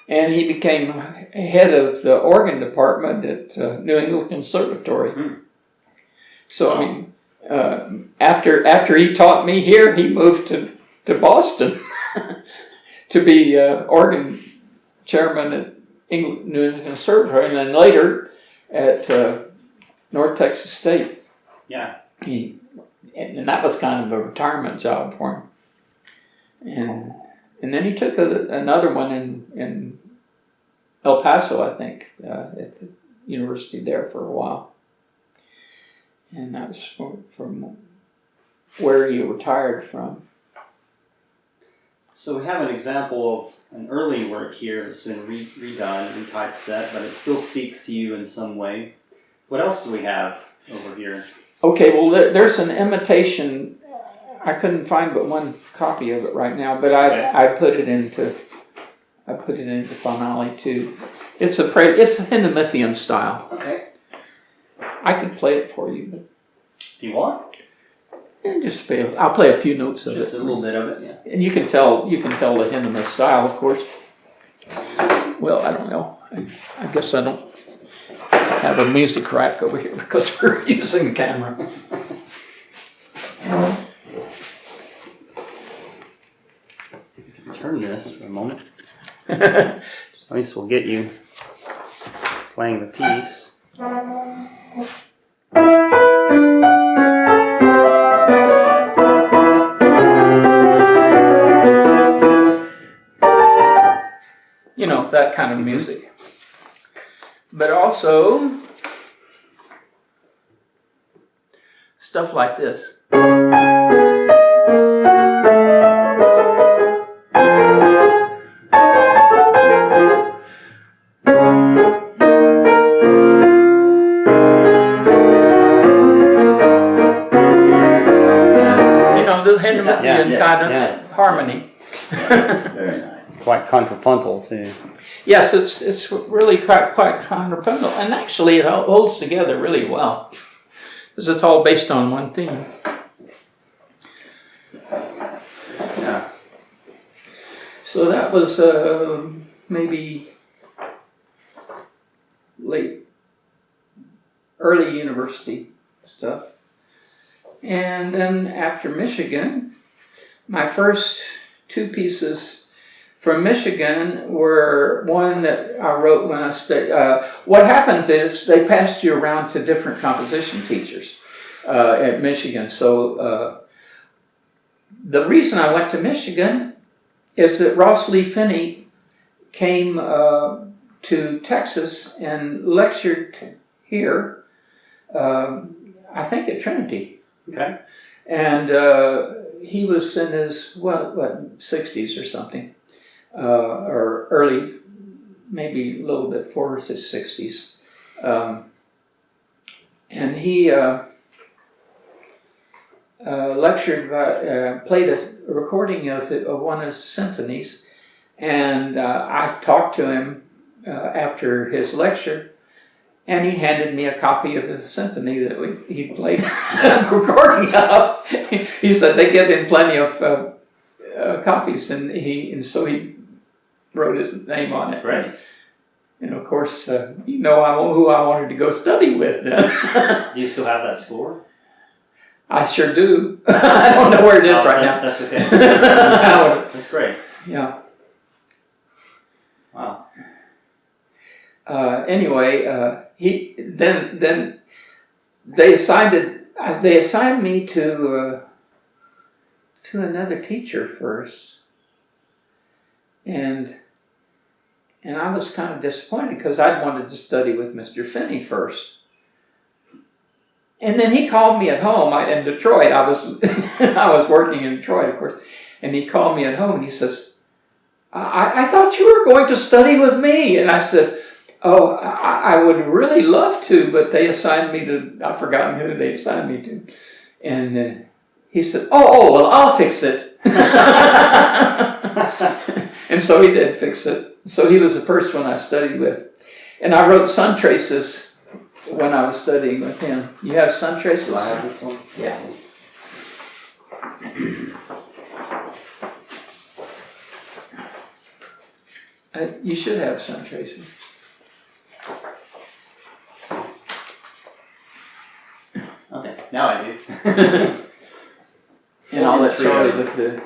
and he became head of the organ department at New England Conservatory. So I mean, after he taught me here, he moved to Boston to be organ chairman at New England Conservatory, and then later at North Texas State. Yeah. And that was kind of a retirement job for him. And then he took another one in El Paso, I think, at the university there for a while. And that was from where he retired from. So we have an example of an early work here that's been redone, retypeset, but it still speaks to you in some way. What else do we have over here? Okay, well, there's an imitation. I couldn't find but one copy of it right now, but I put it into Finale too. It's in the Hindemithyan style. Okay. I could play it for you, but Do you want? and I'll play a few notes of Just it. a little bit of it, yeah. And you can tell the Hindemith style, of course. Well, I don't know. I guess I don't have a music rack over here because we're using the camera. Turn this for a moment. At least we'll get you playing the piece. You know, that kind of music. But also stuff like this. The Hindemithyan kind of harmony. Very nice. Quite contrapuntal too. Yes, it's really quite contrapuntal, and actually it holds together really well, because it's all based on one theme. Yeah. So that was maybe early university stuff. And then after Michigan, my first two pieces from Michigan were one that I wrote when I studied. What happens is they passed you around to different composition teachers at Michigan. So the reason I went to Michigan is that Ross Lee Finney came to Texas and lectured here, I think at Trinity. Okay. And he was in his, 60s or something, or early, maybe a little bit forward to his 60s. And he lectured, played a recording of one of his symphonies, and I talked to him after his lecture. And he handed me a copy of the symphony that he played a recording of. He said they give him plenty of copies, and so he wrote his name on it. Right. And of course, who I wanted to go study with then. Do you still have that score? I sure do. I don't know where it is right now. That's okay. Yeah. That's great. Yeah. Wow. Anyway, he then they assigned me to another teacher first, and I was kind of disappointed because I'd wanted to study with Mr. Finney first. And then he called me at home in Detroit. I was working in Detroit, of course, and he called me at home and he says, I thought you were going to study with me. And I said, oh, I would really love to, but they assigned me to, I've forgotten who they assigned me to. And he said, oh, well, I'll fix it. And so he did fix it. So he was the first one I studied with. And I wrote sun traces when I was studying with him. You have sun traces? Do I have this one? Yeah. You should have sun traces. Okay, now I do. And I'll let Charlie look good.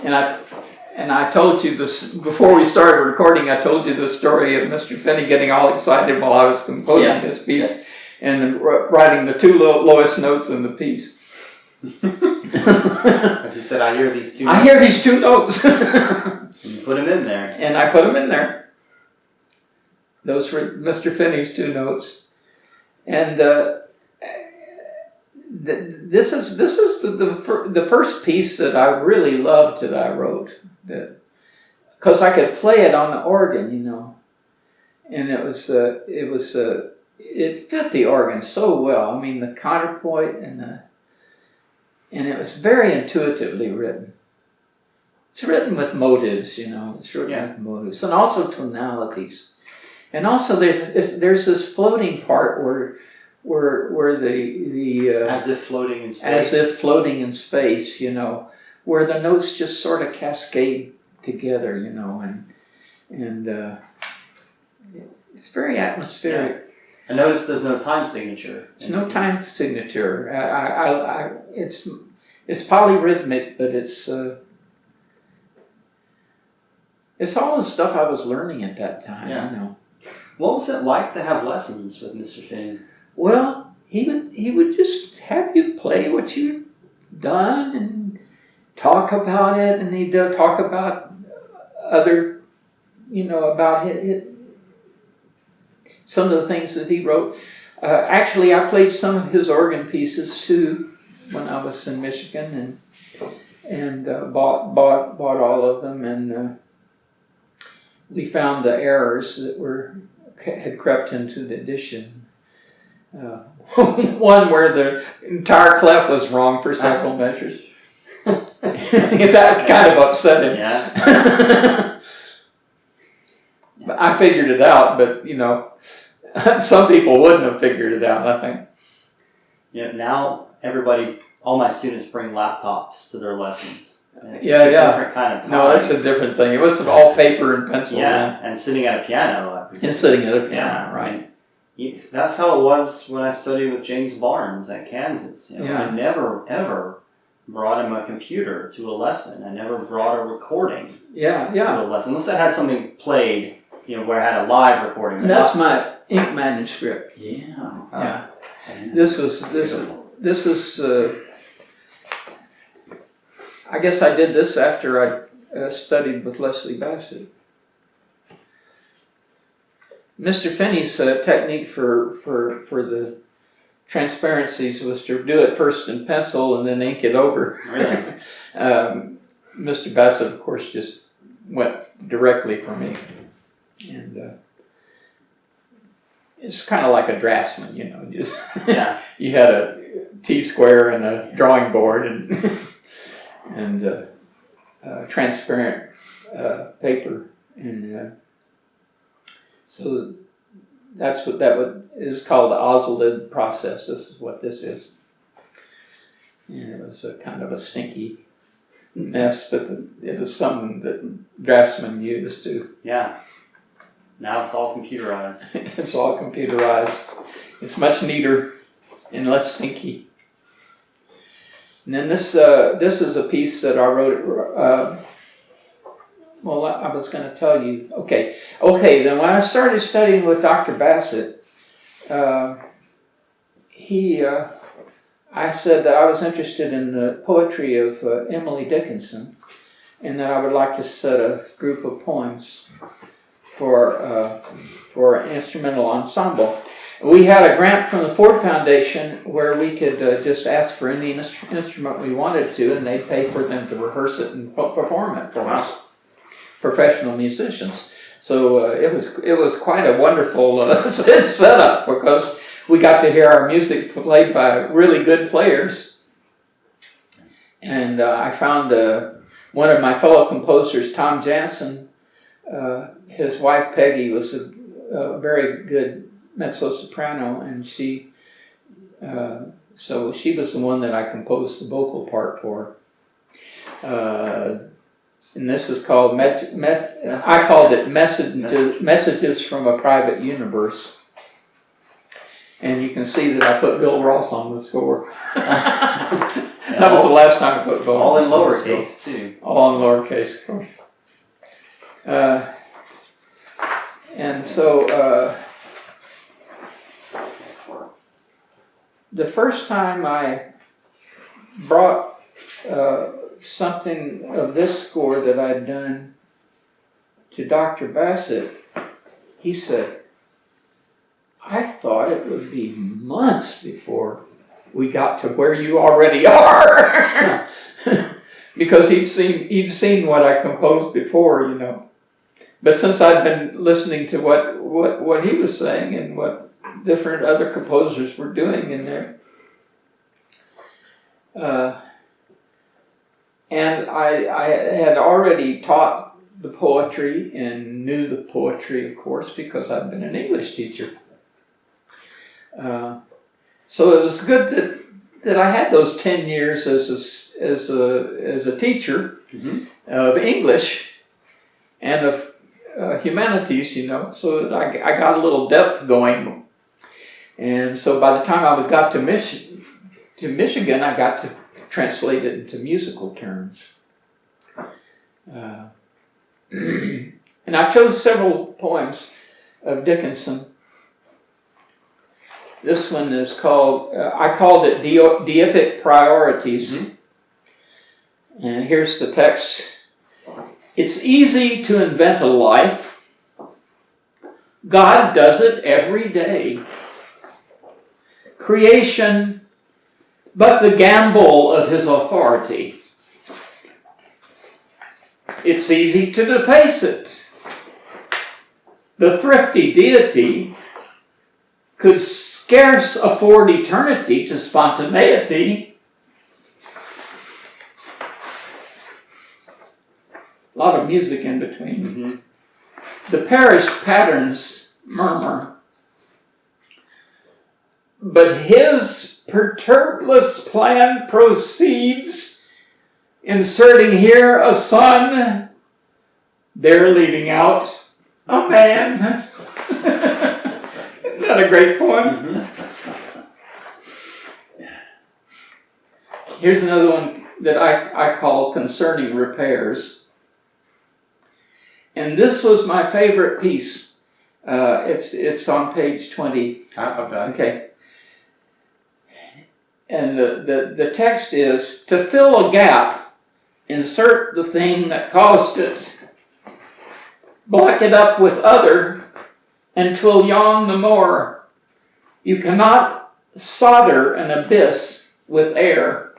And I told you this before we started recording. I told you the story of Mr. Finney getting all excited while I was composing this piece and writing the two lowest notes in the piece. As you said, I hear these two. I hear these two notes. And you put them in there. And I put them in there. Those were Mr. Finney's two notes. And this is the first piece that I really loved that I wrote, because I could play it on the organ, you know, and it fit the organ so well. I mean, the counterpoint and it was very intuitively written. It's written with motives, you know. It's written with motives, and also tonalities, and also there's this floating part where the as if floating in space. As if floating in space, you know, where the notes just sort of cascade together, you know, and it's very atmospheric. Yeah. I noticed there's no time signature. There's no time signature. It's polyrhythmic, but it's all the stuff I was learning at that time. Yeah. You know. What was it like to have lessons with Mr. Finney? Well, he would just have you play what you've done and talk about it, and he'd talk about other, you know, about some of the things that he wrote. Actually, I played some of his organ pieces too when I was in Michigan, and bought all of them, and we found the errors that had crept into the edition. One where the entire clef was wrong for several measures. That kind of upset him. Yeah. I figured it out, but you know, some people wouldn't have figured it out, I think. Yeah. Now all my students bring laptops to their lessons. It's Yeah. Different kind of time. No, that's a different thing. It was all paper and pencil. Yeah, and sitting at a piano, I presume. And sitting at a piano, right. That's how it was when I studied with James Barnes at Kansas. You know, I never, ever brought him a computer to a lesson. I never brought a recording to a lesson. Unless I had something played, you know, where I had a live recording. And that's my ink manuscript. Yeah. Yeah. This was I guess I did this after I studied with Leslie Bassett. Mr. Finney's technique for the transparencies was to do it first in pencil and then ink it over. Really? Mr. Bassett, of course, just went directly for me. And it's kind of like a draftsman, you know. Just you had a T-square and a drawing board and transparent paper, and so that's what is called the Ozolid process. This is what this is. And it was a kind of a stinky mess, but it was something that draftsmen used to. Yeah. Now it's all computerized. It's all computerized. It's much neater and less stinky. And then this is a piece that I wrote. Well, I was going to tell you. Okay. Then when I started studying with Dr. Bassett, I said that I was interested in the poetry of Emily Dickinson, and that I would like to set a group of poems for an instrumental ensemble. We had a grant from the Ford Foundation where we could just ask for any instrument we wanted to, and they'd pay for them to rehearse it and perform it for us, professional musicians. So it was quite a wonderful setup, because we got to hear our music played by really good players. And I found one of my fellow composers, Tom Jansen, his wife Peggy was a very good mezzo-soprano, and so she was the one that I composed the vocal part for. And this is called, I called it Messages from a Private Universe. And you can see that I put Bill Ross on the score. That was the last time I put Bill all Ross in on the score. lowercase too. All in lowercase, of course. And so the first time I brought something of this score that I'd done to Dr. Bassett, he said, I thought it would be months before we got to where you already are. Because he'd seen what I composed before, you know. But since I'd been listening to what he was saying and what different other composers were doing in there, and I had already taught the poetry and knew the poetry, of course, because I'd been an English teacher. So it was good that I had those 10 years as a teacher of English and of humanities, you know, so that I got a little depth going. And so by the time I got to Michigan, I got to translate it into musical terms. And I chose several poems of Dickinson. This one is called, I called it Deific Priorities. And here's the text. It's easy to invent a life. God does it every day. Creation, but the gamble of his authority. It's easy to deface it. The thrifty deity could scarce afford eternity to spontaneity. A lot of music in between. The perished patterns murmur, but his perturbless plan proceeds, inserting here a son, there leaving out a man. Isn't that a great poem? Here's another one that I call Concerning Repairs. And this was my favorite piece. It's on page 20. Okay. And the text is, to fill a gap, insert the thing that caused it. Block it up with other, and 'twill yawn the more. You cannot solder an abyss with air.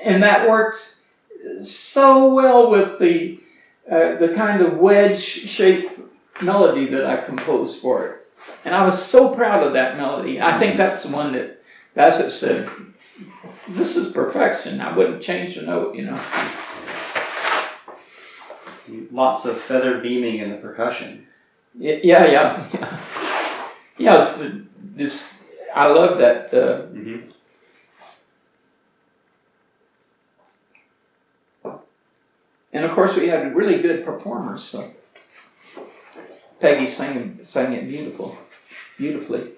And that works so well with the kind of wedge-shaped melody that I composed for it. And I was so proud of that melody. I think that's the one that Bassett said, this is perfection. I wouldn't change the note, you know. Lots of feather beaming in the percussion. Yeah. I love that. And of course, we had really good performers. So Peggy sang it beautifully.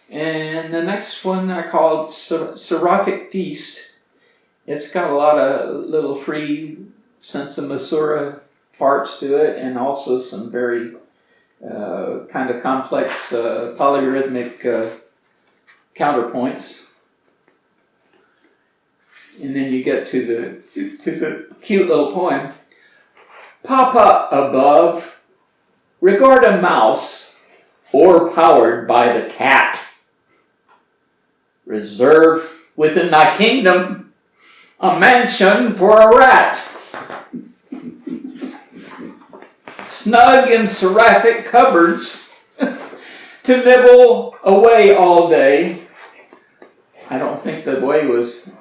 And the next one I called Seraphic Feast. It's got a lot of little free sense of Masura parts to it, and also some very kind of complex polyrhythmic counterpoints. And then you get to the cute little poem. Papa above, regard a mouse o'erpowered by the cat. Reserve within thy kingdom a mansion for a rat. Snug in seraphic cupboards to nibble away all day. I don't think the way was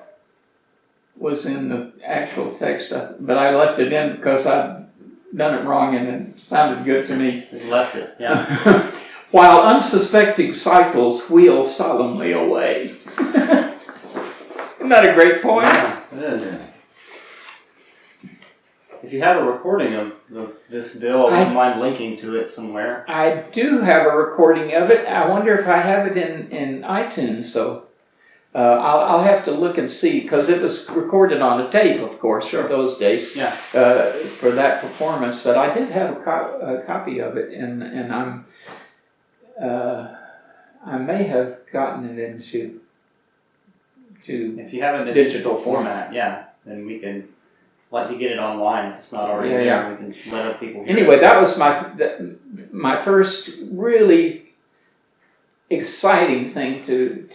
in the actual text, but I left it in because I'd done it wrong and it sounded good to me. Just left it, yeah. While unsuspecting cycles wheel solemnly away. Isn't that a great poem? Yeah, it is. If you have a recording of this, Bill, I wouldn't mind linking to it somewhere. I do have a recording of it. I wonder if I have it in iTunes, so I'll have to look and see, because it was recorded on a tape, of course, in those days, Yeah. for that performance. But I did have a copy of it, and I may have gotten it into If you have it in digital format, yeah, then we can let you get it online if it's not already there. Yeah. We can let other people hear Anyway, it. that was my first really exciting thing to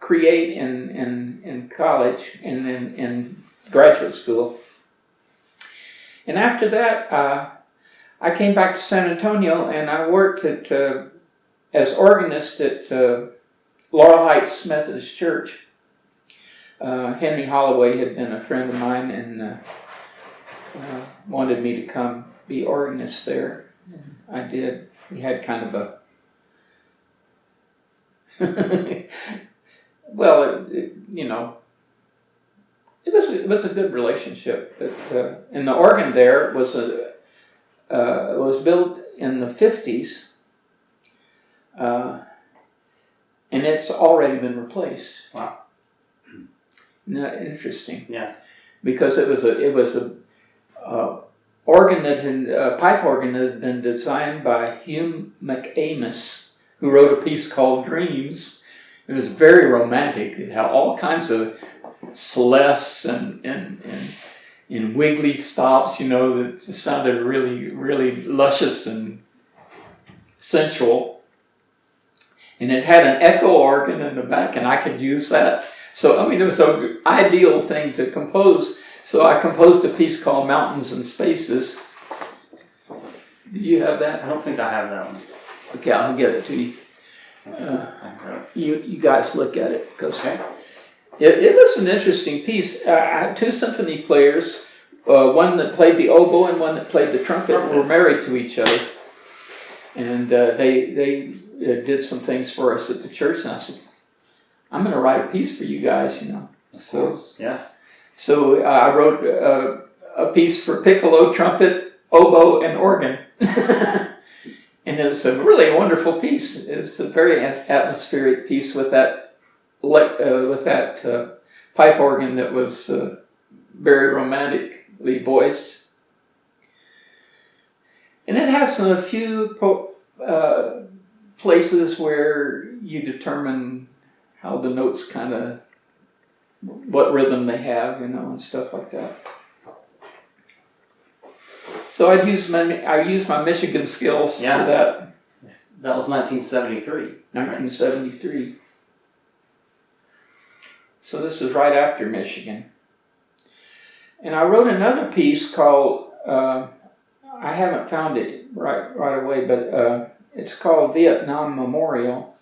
create in college and in graduate school. And after that, I came back to San Antonio and I worked as organist at Laurel Heights Methodist Church. Henry Holloway had been a friend of mine and wanted me to come be organist there. And I did. We had kind of a well, it was a good relationship. But and the organ there was built in the 50s, and it's already been replaced. Wow. Isn't that interesting? Yeah. Because it was a organ that had pipe organ that had been designed by Hugh McAmis, who wrote a piece called Dreams. It was very romantic. It had all kinds of celestes and wiggly stops, that sounded really, really luscious and sensual. And it had an echo organ in the back, and I could use that. So, it was an ideal thing to compose. So I composed a piece called Mountains and Spaces. Do you have that? I don't think I have that one. Okay, I'll get it to you. You guys look at it, because it was an interesting piece. I had two symphony players, one that played the oboe and one that played the trumpet, were married to each other. And they did some things for us at the church, and I said, I'm going to write a piece for you guys, So I wrote a piece for piccolo, trumpet, oboe, and organ. And it was a really wonderful piece. It was a very atmospheric piece with that pipe organ that was very romantically voiced. And it has a few places where you determine how the notes kind of, what rhythm they have, and stuff like that. So I used my Michigan skills for that. That was 1973. 1973. So this is right after Michigan. And I wrote another piece called, I haven't found it right away, but it's called Vietnam Memorial,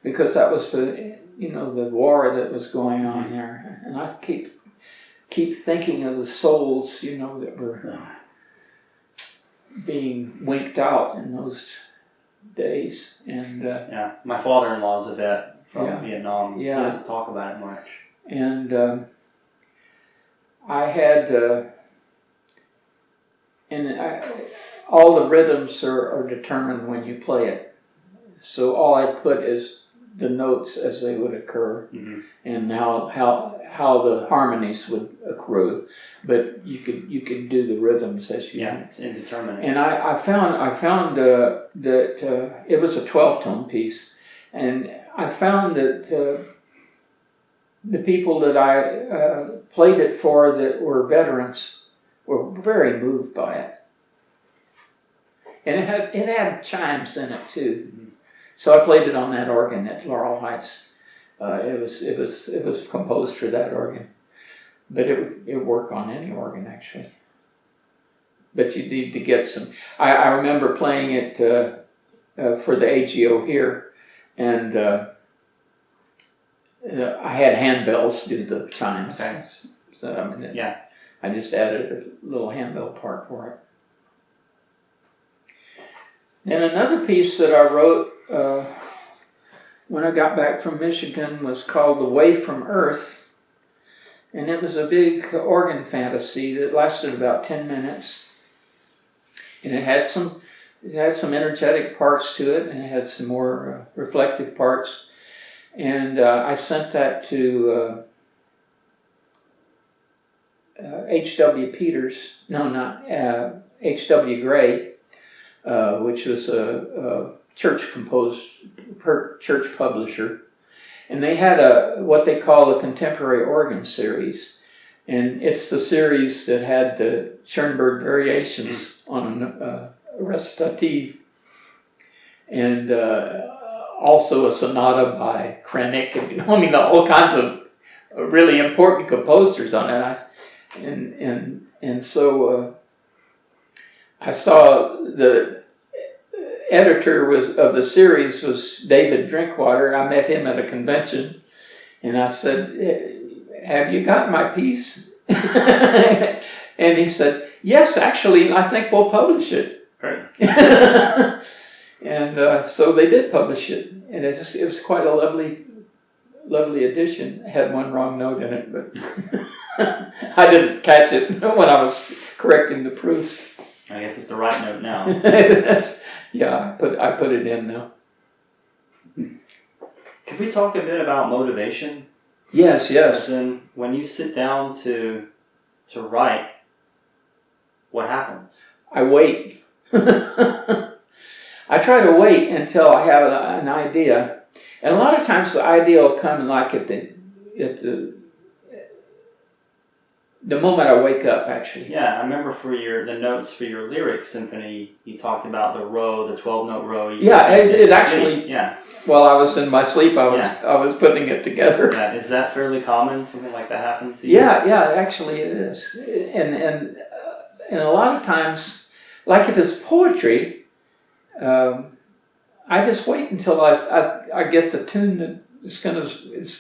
because that was the war that was going on there. And I keep thinking of the souls, that were being winked out in those days. And my father-in-law's a vet from Vietnam. Yeah. He doesn't talk about it much. And I had, all the rhythms are determined when you play it. so all I put is the notes as they would occur, and how the harmonies would accrue, but you could do the rhythms as you it's indeterminate. And I found that it was a 12-tone piece, and I found that the people that I played it for that were veterans were very moved by it, and it had chimes in it too. So I played it on that organ at Laurel Heights. It was composed for that organ, but it would work on any organ actually. But you need to get some. I remember playing it for the AGO here, and I had handbells do the chimes. Okay. So I just added a little handbell part for it. And another piece that I wrote when I got back from Michigan was called "Away from Earth," and it was a big organ fantasy that lasted about 10 minutes. And it had some energetic parts to it, and it had some more reflective parts. And I sent that to H.W. Peters. No, not H.W. Gray, which was a church publisher, and they had what they call a contemporary organ series, and it's the series that had the Schoenberg variations on a recitative, and also a sonata by Krennic, and all kinds of really important composers on it. And so I saw the editor of the series was David Drinkwater. I met him at a convention, and I said, "Have you got my piece?" And he said, "Yes, actually, I think we'll publish it." Great. And so they did publish it, and it was quite a lovely edition. It had one wrong note in it, but I didn't catch it when I was correcting the proofs. I guess it's the right note now. I put it in now. Can we talk a bit about motivation? Yes. As in, when you sit down to write, what happens? I wait. I try to wait until I have an idea, and a lot of times the idea will come like at the moment I wake up, actually. Yeah, I remember for the notes for your lyric symphony, you talked about the 12-note row. It's actually. Yeah. While I was in my sleep, I was putting it together. Yeah. Is that fairly common? Something like that happened to you? Yeah, actually it is, and a lot of times, like if it's poetry, I just wait until I get the tune that it's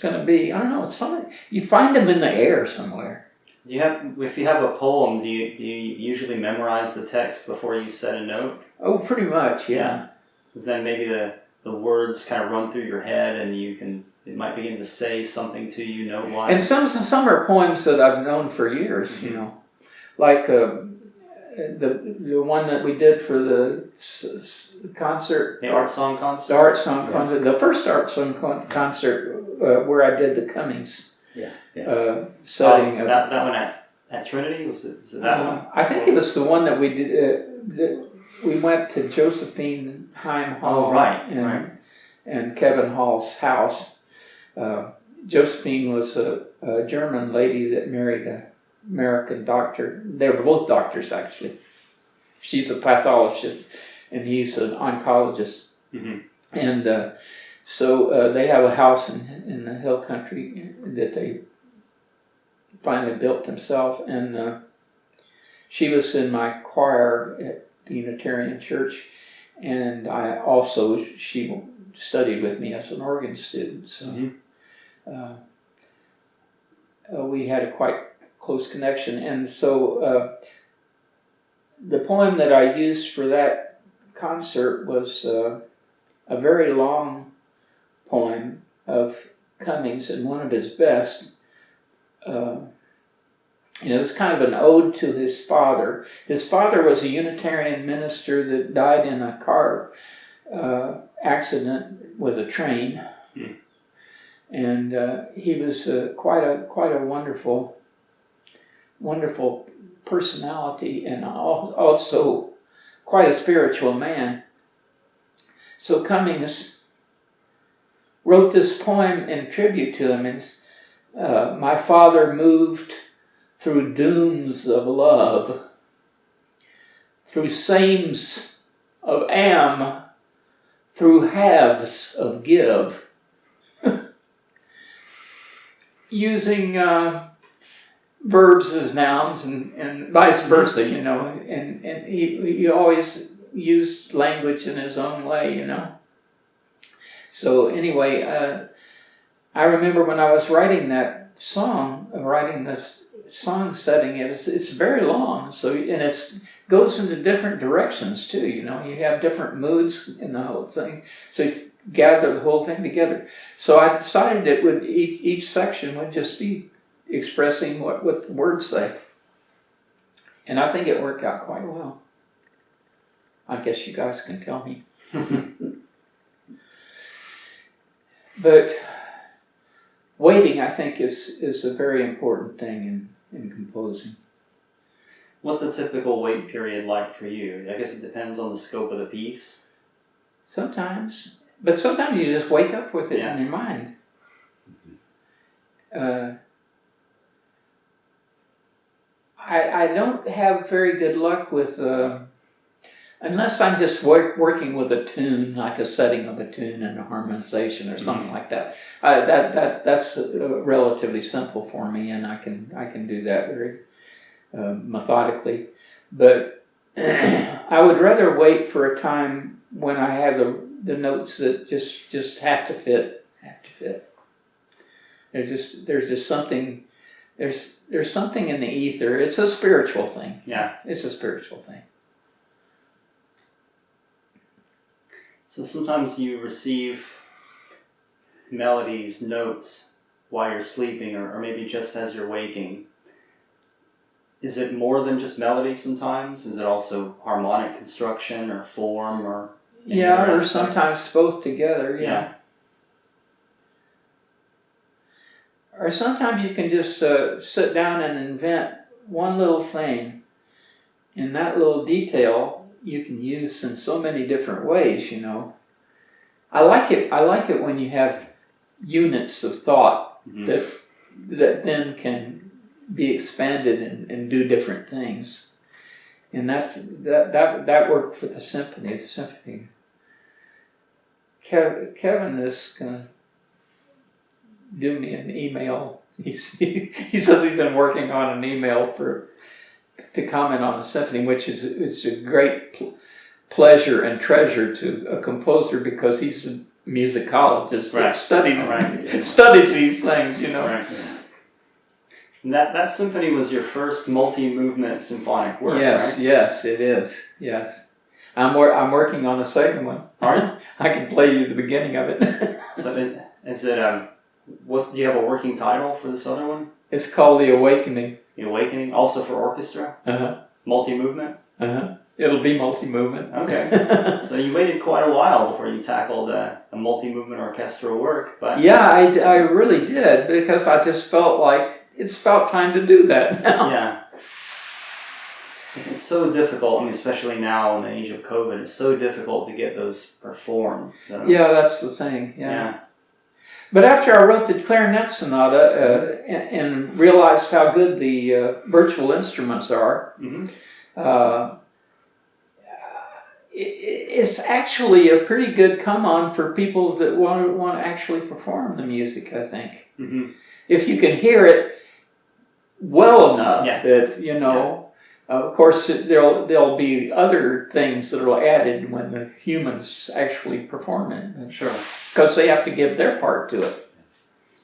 gonna be. I don't know. It's something you find them in the air somewhere. If you have a poem, do you usually memorize the text before you set a note? Oh, pretty much, yeah. Because then maybe the words kind of run through your head, and it might begin to say something to you note-wise. And some are poems that I've known for years, Mm-hmm. like the one that we did for the concert. The art song concert? The art song concert. The first art song concert where I did the Cummings setting. That one at Trinity? Was it that one? I think it was the one that we did. We went to Josephine Heim Hall and Kevin Hall's house. Josephine was a German lady that married an American doctor. They were both doctors, actually. She's a pathologist, and he's an oncologist. Mm-hmm. And so they have a house in the hill country that they finally built themselves. And she was in my choir at the Unitarian Church, and she studied with me as an organ student. So we had a quite close connection. And so the poem that I used for that concert was a very long poem of Cummings, and one of his best. And it was kind of an ode to his father. His father was a Unitarian minister that died in a car accident with a train. And he was quite a wonderful personality, and also quite a spiritual man. So Cummings wrote this poem in tribute to him. It's, my father moved through dooms of love, through sames of am, through halves of give, using verbs as nouns and vice versa, and he always used language in his own way, So anyway, I remember when I was writing this song setting, it's very long, so and it goes into different directions too, you have different moods in the whole thing, so you gather the whole thing together. So I decided it would each section would just be expressing what the words say, and I think it worked out quite well. I guess you guys can tell me. But waiting, I think, is a very important thing in composing. What's a typical wait period like for you? I guess it depends on the scope of the piece. Sometimes, but sometimes you just wake up with it in your mind. I don't have very good luck with, unless I'm just working with a tune, like a setting of a tune and a harmonization or something like that. That's relatively simple for me, and I can do that very methodically. But I would rather wait for a time when I have the notes that just have to fit. There's just something. There's something in the ether. It's a spiritual thing. Yeah. It's a spiritual thing. So sometimes you receive melodies, notes while you're sleeping, or maybe just as you're waking. Is it more than just melody sometimes? Is it also harmonic construction or form or? Yeah, or sometimes both together. Yeah. Or sometimes you can just sit down and invent one little thing, and that little detail you can use in so many different ways, I like it when you have units of thought that then can be expanded and do different things. And that worked for the symphony. Kevin is gonna do me an email. He says he's been working on an email to comment on the symphony, which is a great pleasure and treasure to a composer, because he's a musicologist that studies these things, Right. And that symphony was your first multi-movement symphonic work, right? Yes, it is. Yes, I'm working on a second one. Are you? I can play you the beginning of it. So is it do you have a working title for this other one? It's called The Awakening. The Awakening, also for orchestra? Multi-movement? It'll be multi-movement. Okay. So you waited quite a while before you tackled a multi-movement orchestral work, but... Yeah, I really did, because I just felt like it's about time to do that now. Yeah. It's so difficult, especially now in the age of COVID, it's so difficult to get those performed. So. Yeah, that's the thing, yeah. But after I wrote the clarinet sonata and realized how good the virtual instruments are, it's actually a pretty good come-on for people that want to actually perform the music, I think. If you can hear it well enough that, of course, there'll be other things that are added when the humans actually perform it. Sure. Because they have to give their part to it.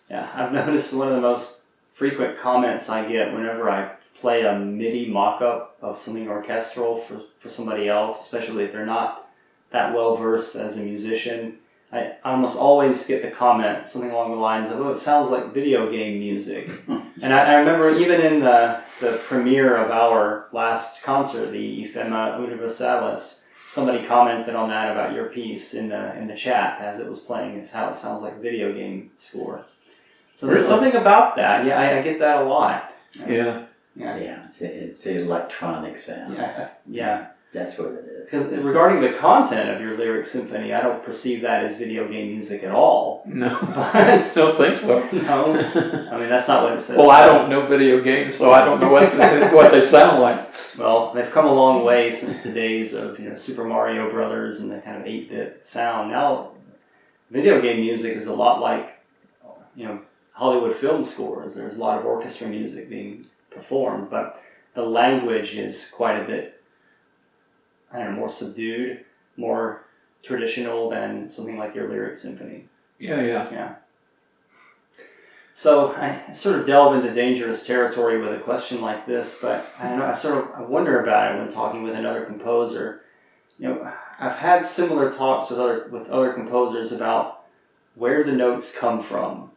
Yeah, I've noticed one of the most frequent comments I get whenever I play a MIDI mock-up of something orchestral for somebody else, especially if they're not that well versed as a musician. I almost always get the comment, something along the lines of, it sounds like video game music. And I remember even in the premiere of our last concert, the Ephema Universalis, somebody commented on that about your piece in the chat as it was playing. It's how it sounds like a video game score. So there's something about that. Yeah, I get that a lot. Yeah. Yeah, it's the electronic sound. Yeah. That's what it is. Because regarding the content of your lyric symphony, I don't perceive that as video game music at all. No, But I don't think so. no, I mean that's not what it says. Well, I don't know video games, so I don't know what they sound like. Well, they've come a long way since the days of Super Mario Brothers and the kind of 8-bit sound. Now, video game music is a lot like Hollywood film scores. There's a lot of orchestra music being performed, but the language is quite a bit, I don't know, more subdued, more traditional than something like your lyric symphony. Yeah. So I sort of delve into dangerous territory with a question like this, but I don't know, I wonder about it when talking with another composer. I've had similar talks with other composers about where the notes come from,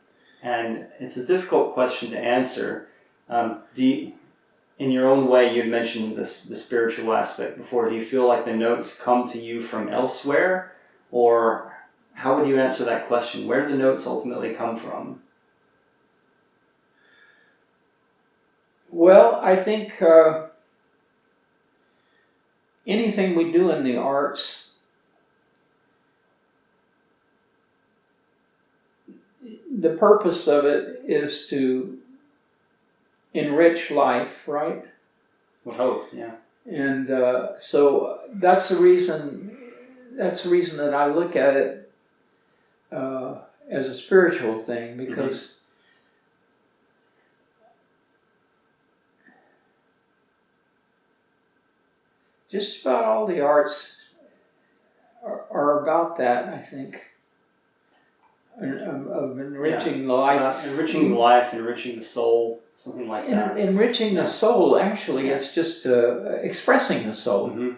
and it's a difficult question to answer. In your own way, you'd mentioned the spiritual aspect before. Do you feel like the notes come to you from elsewhere? Or how would you answer that question? Where do the notes ultimately come from? Well, I think anything we do in the arts, the purpose of it is to enrich life, right? Would hope, yeah. And so that's the reason that I look at it as a spiritual thing, because just about all the arts are about that, I think, of enriching life. Enriching life, enriching the soul, something like that. Enriching the soul, actually, it's just expressing the soul.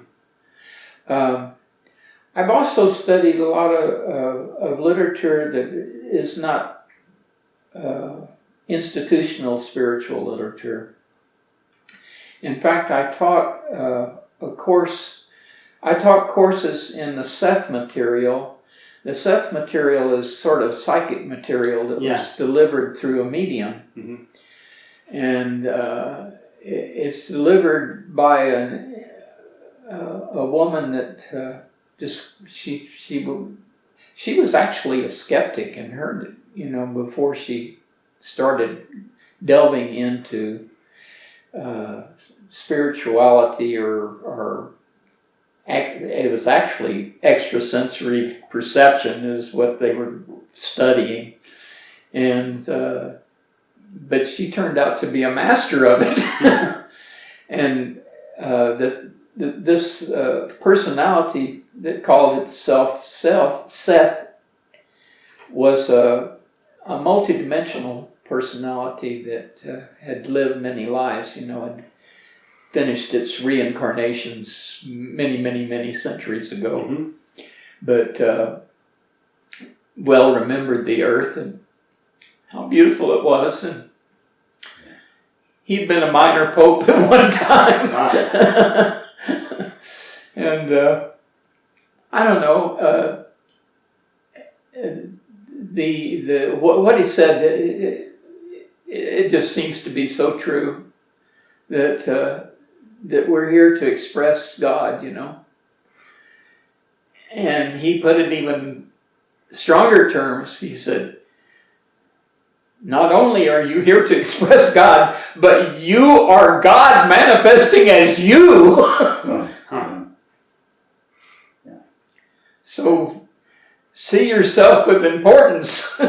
I've also studied a lot of literature that is not institutional spiritual literature. In fact, I taught courses in the Seth material. The Seth material is sort of psychic material that was delivered through a medium. And it's delivered by a woman that she was actually a skeptic and heard it, before she started delving into spirituality or it was actually extrasensory perception is what they were studying, and but she turned out to be a master of it. And this personality that called itself Seth was a multidimensional personality that had lived many lives, had finished its reincarnations many centuries ago, but well remembered the earth and how beautiful it was, and he'd been a minor pope at one time. And I don't know, what he said, it just seems to be so true, that we're here to express God, And he put it even stronger terms. He said, not only are you here to express God, but you are God manifesting as you. So see yourself with importance.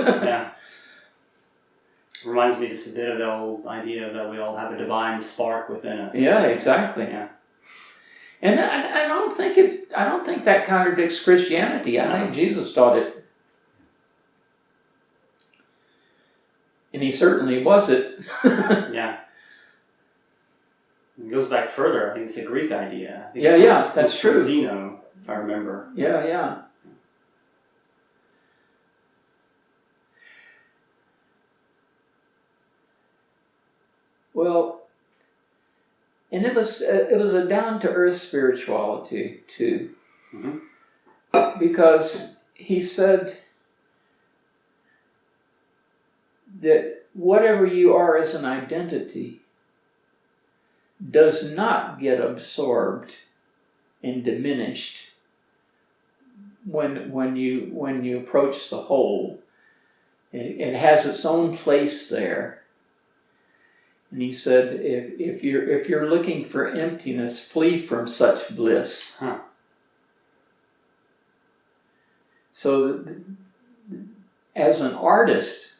Reminds me just a bit of the old idea that we all have a divine spark within us. Yeah, exactly. And I don't think that contradicts Christianity. I think Jesus taught it. And he certainly was it. It goes back further. I think it's a Greek idea. That's true. Zeno, if I remember. Yeah. Well, and it was a down to earth spirituality too. Mm-hmm. Because he said that whatever you are as an identity does not get absorbed and diminished when you approach the whole. It has its own place there. And he said, if you're looking for emptiness, flee from such bliss. Huh. So, as an artist,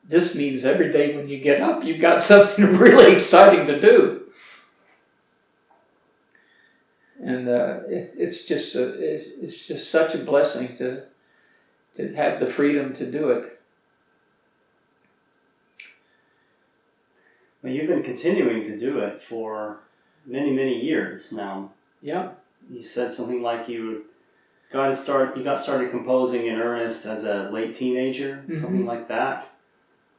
this means every day when you get up, you've got something really exciting to do. And it's just such a blessing to have the freedom to do it. Well, you've been continuing to do it for many, many years now. Yeah. You said something like you got started composing in earnest as a late teenager, something like that.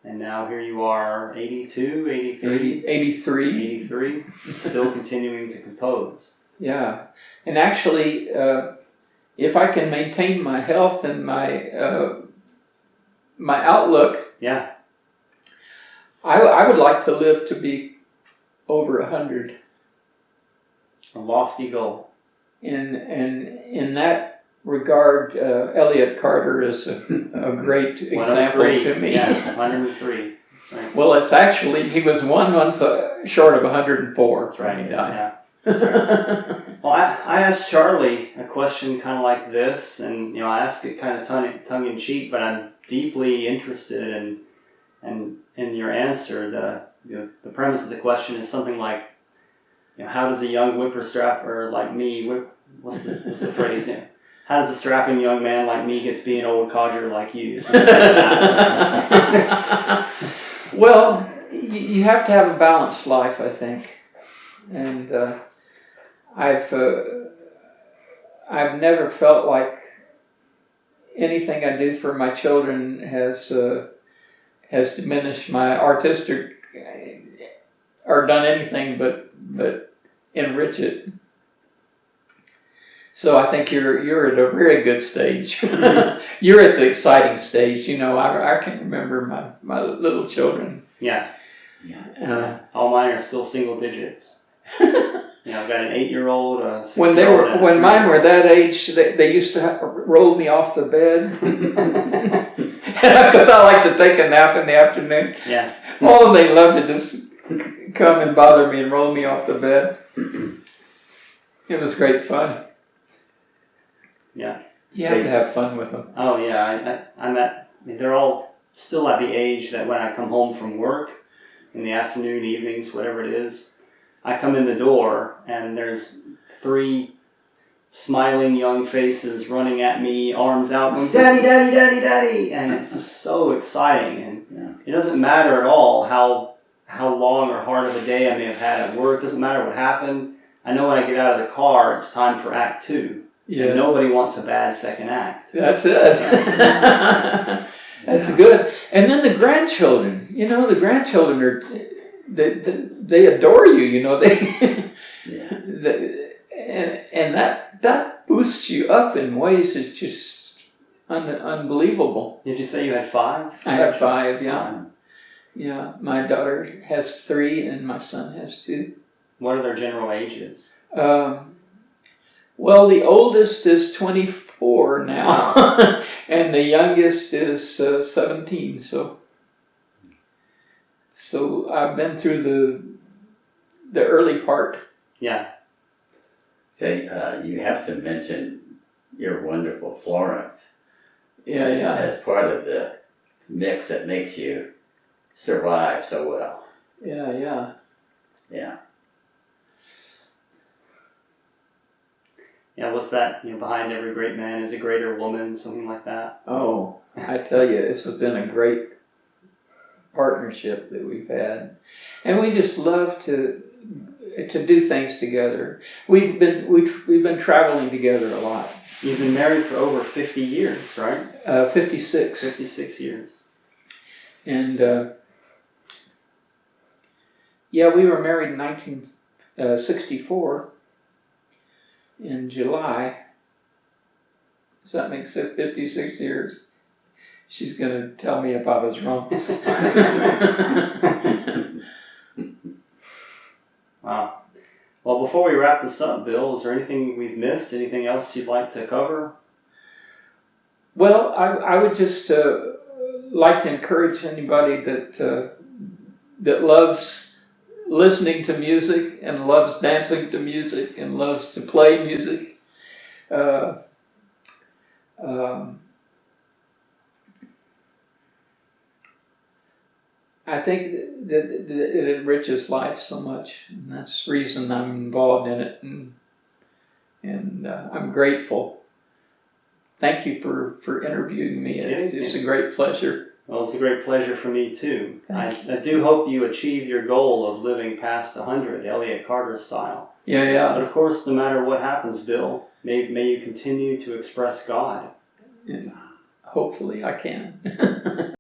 And now here you are, 82, 83? 83. 83, still continuing to compose. Yeah. And actually, if I can maintain my health and my my outlook, yeah, I would like to live to be over 100. a lofty goal. And in that regard, Elliot Carter is a great example to me. Yeah, 103. That's right. Well, it's actually, he was 1 month short of 104 That's right. when he died. Yeah. That's right. Well, I asked Charlie a question kind of like this, and I asked it kind of tongue in cheek, but I'm deeply interested in your answer. The premise of the question is something like, how does a young whippersnapper like me, what's the phrase here? How does a strapping young man like me get to be an old codger like you? Well, you have to have a balanced life, I think, and I've never felt like anything I do for my children has diminished my artistic or done anything but enrich it. So I think you're at a very good stage. You're at the exciting stage. I can remember my little children. Yeah. All mine are still single digits. I've got an 8-year-old. When mine were that age, they used to roll me off the bed because I like to take a nap in the afternoon. Yeah. Oh, they love to just come and bother me and roll me off the bed. It was great fun. Yeah. You have to have fun with them. Oh yeah, they're all still at the age that when I come home from work in the afternoon, evenings, whatever it is, I come in the door and there's 3 smiling young faces running at me, arms out, going, "Daddy, Daddy, Daddy, Daddy!" And it's just so exciting. And it doesn't matter at all how long or hard of a day I may have had at work. It doesn't matter what happened. I know when I get out of the car, it's time for Act 2. Yeah. And nobody wants a bad second act. That's it. That's good. And then the grandchildren. The grandchildren are they adore you. And that boosts you up in ways that's just unbelievable. Did you say you had 5? I have 5. Yeah. Yeah. My daughter has 3, and my son has 2. What are their general ages? Well, the oldest is 24 now, and the youngest is 17. So I've been through the early part. Yeah. Say, you have to mention your wonderful Florence. Yeah. As part of the mix that makes you survive so well. Yeah. Yeah, what's that? Behind every great man is a greater woman, something like that. Oh, I tell you, this has been a great partnership that we've had, and we just love to do things together. We've been traveling together a lot. You've been married for over 50 years, right? 56. 56 years. And we were married in 1964 in July, Does that make sense? 56 years. She's going to tell me if I was wrong. Wow. Well, before we wrap this up, Bill, is there anything we've missed? Anything else you'd like to cover? Well, I would just like to encourage anybody that loves listening to music and loves dancing to music and loves to play music. I think that it enriches life so much, and that's the reason I'm involved in it, and I'm grateful. Thank you for interviewing me. It's a great pleasure. Well, it's a great pleasure for me too. I do hope you achieve your goal of living past 100, Elliott Carter style. Yeah. But of course, no matter what happens, Bill, may you continue to express God. And hopefully I can.